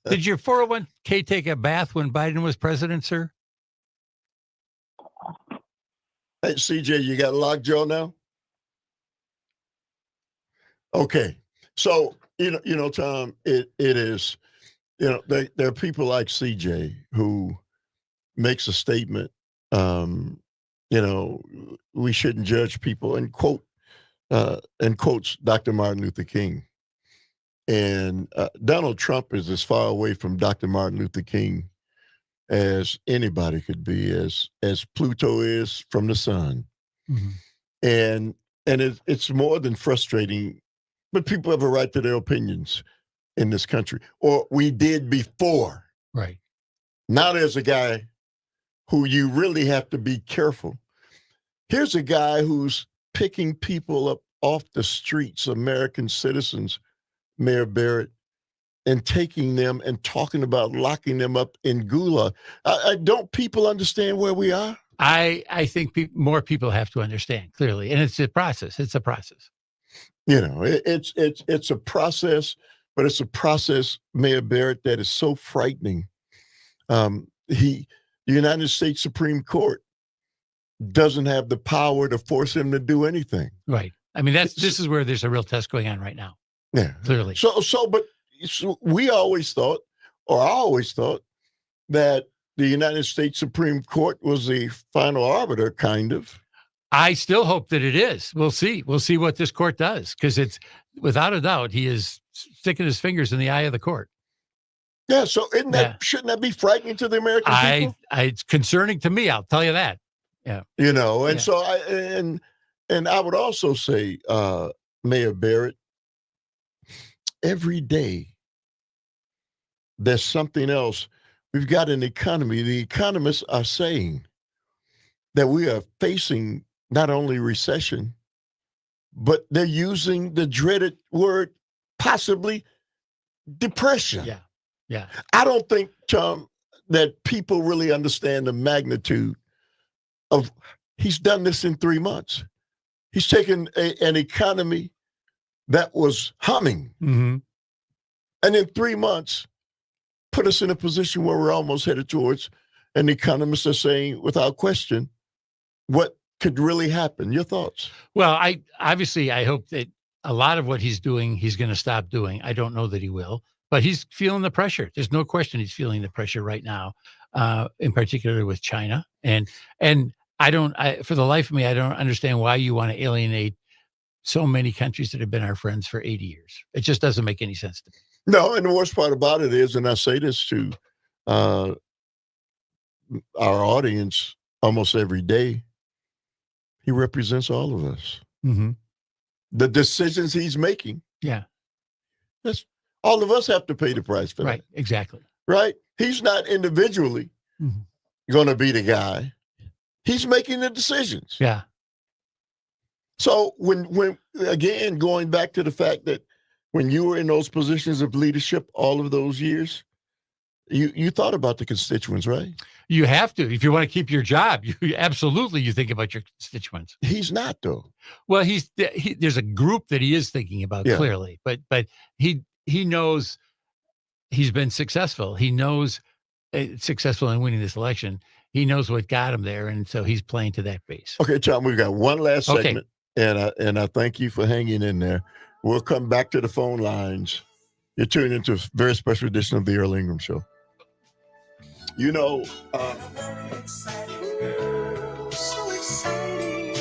Did your 401k take a bath when Biden was president, sir? right, CJ, you got lockjaw now? Okay. So, Tom, it is, there are people like CJ who makes a statement, we shouldn't judge people and quotes Dr. Martin Luther King. And Donald Trump is as far away from Dr. Martin Luther King as anybody could be, as Pluto is from the sun. Mhm. And it's more than frustrating, but people have a right to their opinions in this country, or we did before. Right. Now there's a guy who you really have to be careful. Here's a guy who's picking people up off the streets, American citizens, Mayor Barrett, and taking them and talking about locking them up in gulag. Don't people understand where we are? I think more people have to understand clearly, and it's a process. It's a process. It's a process, but it's a process, Mayor Barrett, that is so frightening. The United States Supreme Court doesn't have the power to force him to do anything. Right. I mean, this is where there's a real test going on right now. Yeah. Clearly. But we always thought, or I always thought, that the United States Supreme Court was the final arbiter, kind of. I still hope that it is. We'll see. We'll see what this court does, because it's, without a doubt, he is sticking his fingers in the eye of the court. Yeah. So shouldn't that be frightening to the American people? It's concerning to me. I'll tell you that. Yeah. So I would also say, Mayor Barrett, every day there's something else. We've got an economy. The economists are saying that we are facing not only recession, but they're using the dreaded word, possibly depression. Yeah. Yeah. I don't think, Tom, that people really understand the magnitude of, he's done this in 3 months. He's taken an economy that was humming, Mm-hmm. and in 3 months put us in a position where we're almost headed towards, and economists are saying without question what could really happen. Your thoughts? Well, I hope that a lot of what he's doing, he's going to stop doing. I don't know that he will, but he's feeling the pressure. There's no question he's feeling the pressure right now, in particular with China. And for the life of me, I don't understand why you want to alienate so many countries that have been our friends for 80 years. It just doesn't make any sense to me. No, and the worst part about it is, and I say this to our audience almost every day, he represents all of us. Mm-hmm. The decisions he's making. Yeah. All of us have to pay the price for that. Right, exactly. Right? He's not individually going to be the guy. He's making the decisions. Yeah. So when again, going back to the fact that when you were in those positions of leadership all of those years, you thought about the constituents, right? You have to. If you want to keep your job, you think about your constituents. He's not, though. Well, there's a group that he is thinking about, clearly, but he knows he's been successful. He knows successful in winning this election. He knows what got him there, and so he's playing to that base. Okay, Tom, we've got one last segment, and I thank you for hanging in there. We'll come back to the phone lines. You're tuned into a very special edition of the Earl Ingram Show. So exciting.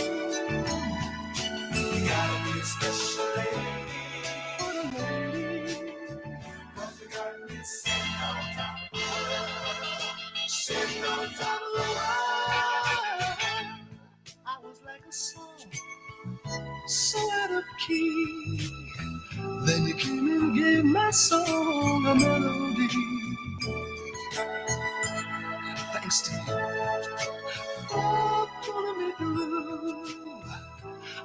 You gotta be a special lady. For the lady. 'Cause you got me sitting on top of the world. Sitting on top of the world. I was like a song, so out of key. Then you came and gave my song a melody. Thanks to you. Oh, pulling me through.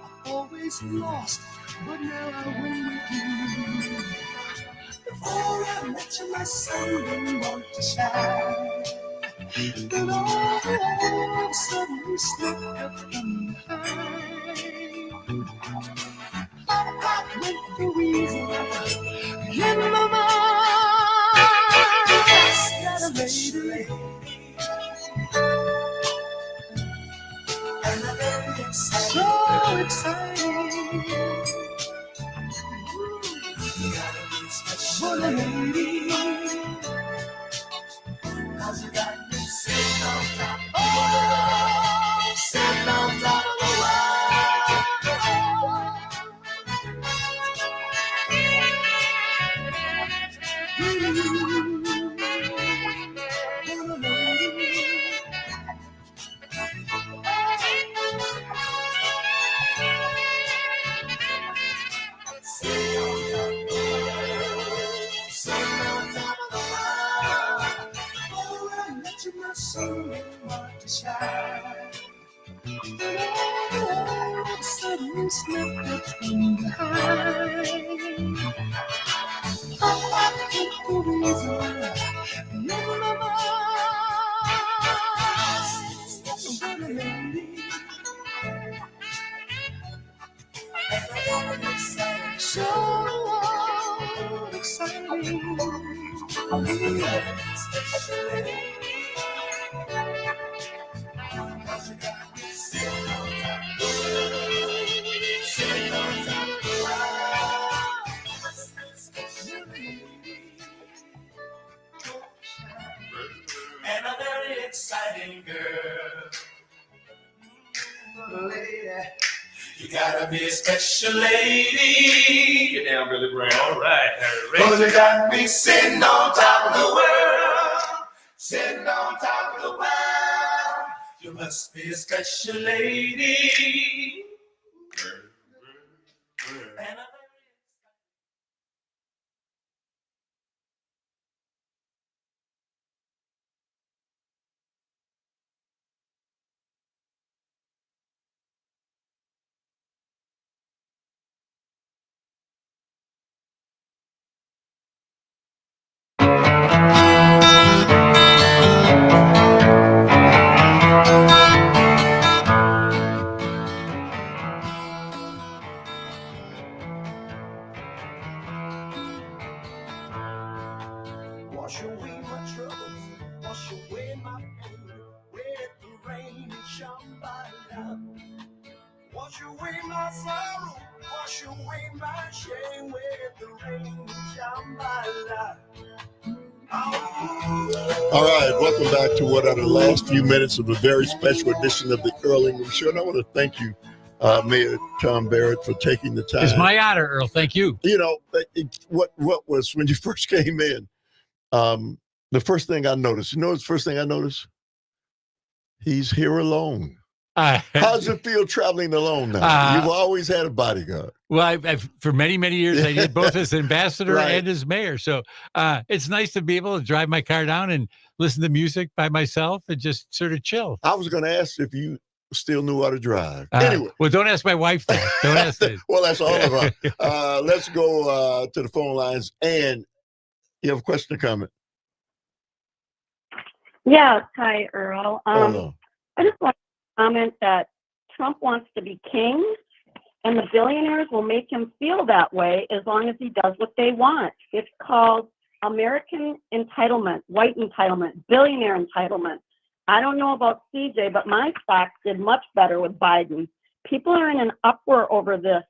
I've always lost, but now I win with you. Before I met you, my sun didn't want to shine. Then all of a sudden you slipped up from behind. With the reason in my mind, that's not a lady. And I so exciting. You gotta be special, lady. 'Cause you got me sitting on top of the world, sitting on top of the suddenly slipped up from behind. I can't do the reason why. Never so exciting. And a very exciting girl. Lady, you gotta be a special lady. Get down, Billy Brown. All right, Harry. 'Cause you got me sitting on top of the world, sitting on top of the world. You must be a special lady. And a wash away my troubles, wash away my pain, with the rain and shambhala. Wash away my sorrow, wash away my shame, with the rain and shambhala. All right, welcome back to what are the last few minutes of a very special edition of the Earl Ingram Show. And I want to thank you, Mayor Tom Barrett, for taking the time. It's my honor, Earl. Thank you. You know, what was when you first came in, the first thing I noticed, the first thing I noticed? He's here alone. How does it feel traveling alone now? You've always had a bodyguard. Well, I've for many, many years, I did both as ambassador Right. and as mayor. So it's nice to be able to drive my car down and listen to music by myself and just sort of chill. I was going to ask if you still knew how to drive. Anyway. Well, don't ask my wife that. Don't ask that. Well, that's all of us. Let's go to the phone lines. And you have a question or comment? Yes. Hi, Earl. No. I just want to comment that Trump wants to be king, and the billionaires will make him feel that way as long as he does what they want. It's called American entitlement, white entitlement, billionaire entitlement. I don't know about CJ, but my stocks did much better with Biden. People are in an uproar over this.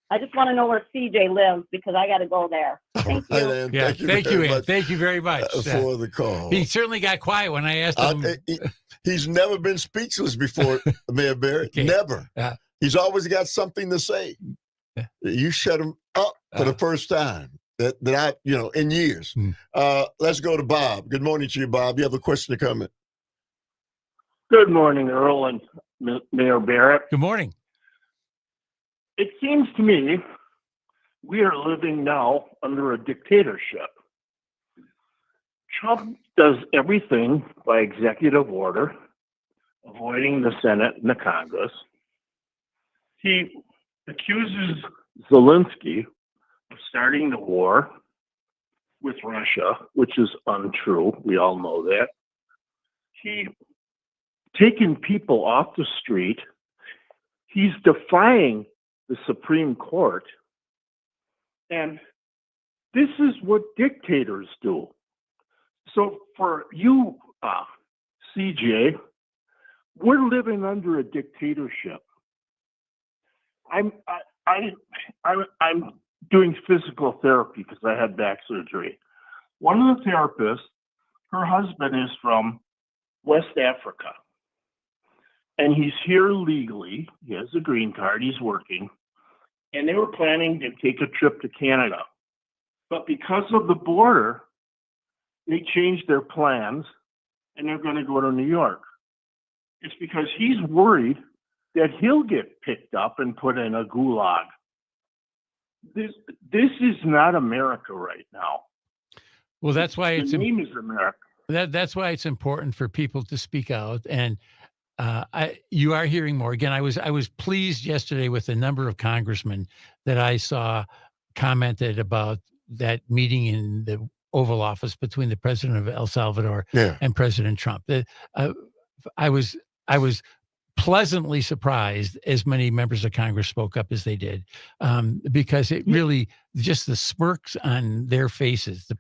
I just want to know where CJ lives because I got to go there. Thank you. Ann, Yeah, thank you, Ann. Thank you very much for the call. He certainly got quiet when I asked him. He's never been speechless before, Mayor Barrett. Okay. Never. He's always got something to say. You shut him up for the first time that I, in years. Let's go to Bob. Good morning to you, Bob. You have a question or comment? Good morning, Earl and Mayor Barrett. Good morning. It seems to me we are living now under a dictatorship. Trump does everything by executive order, avoiding the Senate and the Congress. He accuses Zelensky of starting the war with Russia, which is untrue. We all know that. He taking people off the street. He's defying the Supreme Court. And this is what dictators do. So for you, CJ, we're living under a dictatorship. I'm doing physical therapy because I had back surgery. One of the therapists, her husband is from West Africa, and he's here legally. He has a green card. He's working, and they were planning to take a trip to Canada, but because of the border, they changed their plans, and they're going to go to New York. It's because he's worried that he'll get picked up and put in a gulag. This is not America right now. Well, that's why The name is America. that's why it's important for people to speak out. And you are hearing more. Again, I was pleased yesterday with the number of congressmen that I saw commented about that meeting in the Oval Office between the president of El Salvador and President Trump. I was pleasantly surprised as many members of Congress spoke up as they did, because it really, just the smirks on their faces,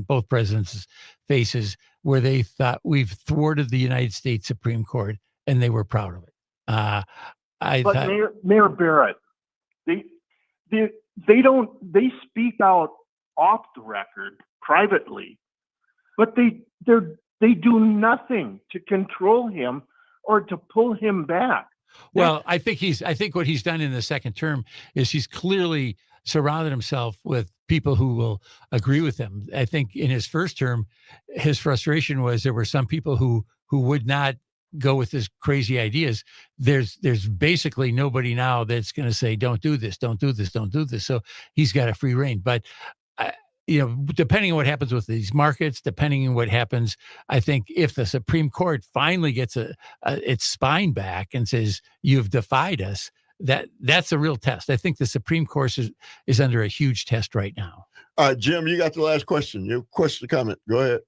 both presidents' faces, where they thought we've thwarted the United States Supreme Court, and they were proud of it. Mayor Barrett, they speak out off the record privately, but they do nothing to control him or to pull him back. Well, I think what he's done in the second term is he's clearly surrounded himself with people who will agree with him. I think in his first term, his frustration was there were some people who would not go with his crazy ideas. There's basically nobody now that's going to say, don't do this, don't do this, don't do this. So he's got a free reign. But depending on what happens with these markets, depending on what happens, I think if the Supreme Court finally gets its spine back and says, you've defied us, that's a real test. I think the Supreme Court is under a huge test right now. All right, Jim, you got the last question. Your question, comment. Go ahead.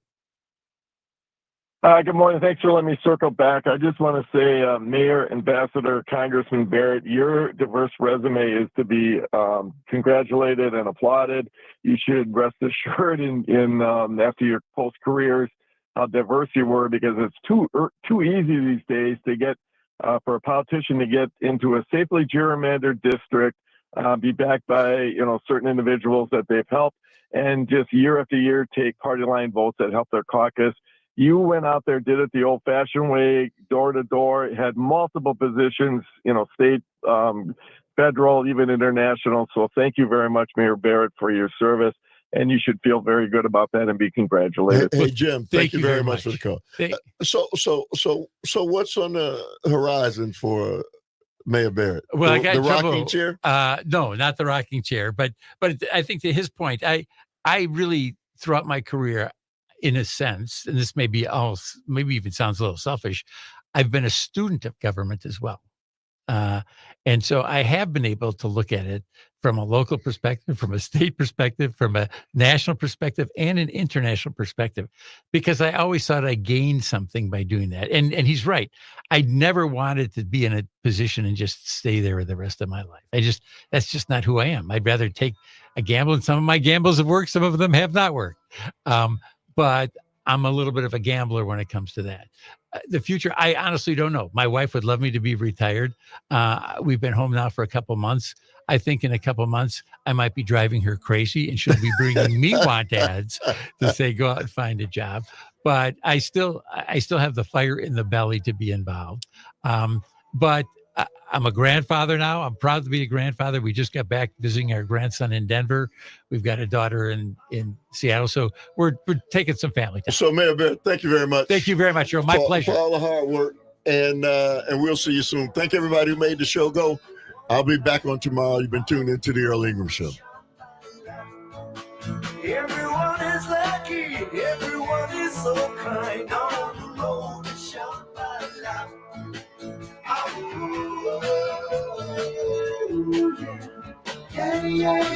Good morning. Thanks for letting me circle back. I just want to say, Mayor, Ambassador, Congressman Barrett, your diverse resume is to be congratulated and applauded. You should rest assured in after your post careers how diverse you were, because it's too easy these days to get for a politician to get into a safely gerrymandered district, be backed by certain individuals that they've helped, and just year after year take party line votes that help their caucus. You went out there, did it the old-fashioned way, door to door, had multiple positions, state, federal, even international. So thank you very much, Mayor Barrett, for your service. And you should feel very good about that and be congratulated. Hey Jim, thank you very much for the call. So what's on the horizon for Mayor Barrett? Well, I got the trouble. rocking chair? No, not the rocking chair. But I think to his point, I really, throughout my career, in a sense, and this maybe even sounds a little selfish, I've been a student of government as well. And so I have been able to look at it from a local perspective, from a state perspective, from a national perspective, and an international perspective, because I always thought I gained something by doing that. And he's right. I never wanted to be in a position and just stay there the rest of my life. That's just not who I am. I'd rather take a gamble, and some of my gambles have worked. Some of them have not worked. But I'm a little bit of a gambler when it comes to that. The future, I honestly don't know. My wife would love me to be retired. We've been home now for a couple months. I think in a couple months, I might be driving her crazy, and she'll be bringing me want ads to say, go out and find a job. But I still have the fire in the belly to be involved. But I'm a grandfather now. I'm proud to be a grandfather. We just got back visiting our grandson in Denver. We've got a daughter in Seattle. So we're taking some family time. So Mayor Barrett, thank you very much. Thank you very much, Earl. My pleasure. For all the hard work. And we'll see you soon. Thank everybody who made the show go. I'll be back on tomorrow. You've been tuned into the Earl Ingram Show. Everyone is lucky. Everyone is so kind. On the road to shout my life. Yeah, yeah, yeah.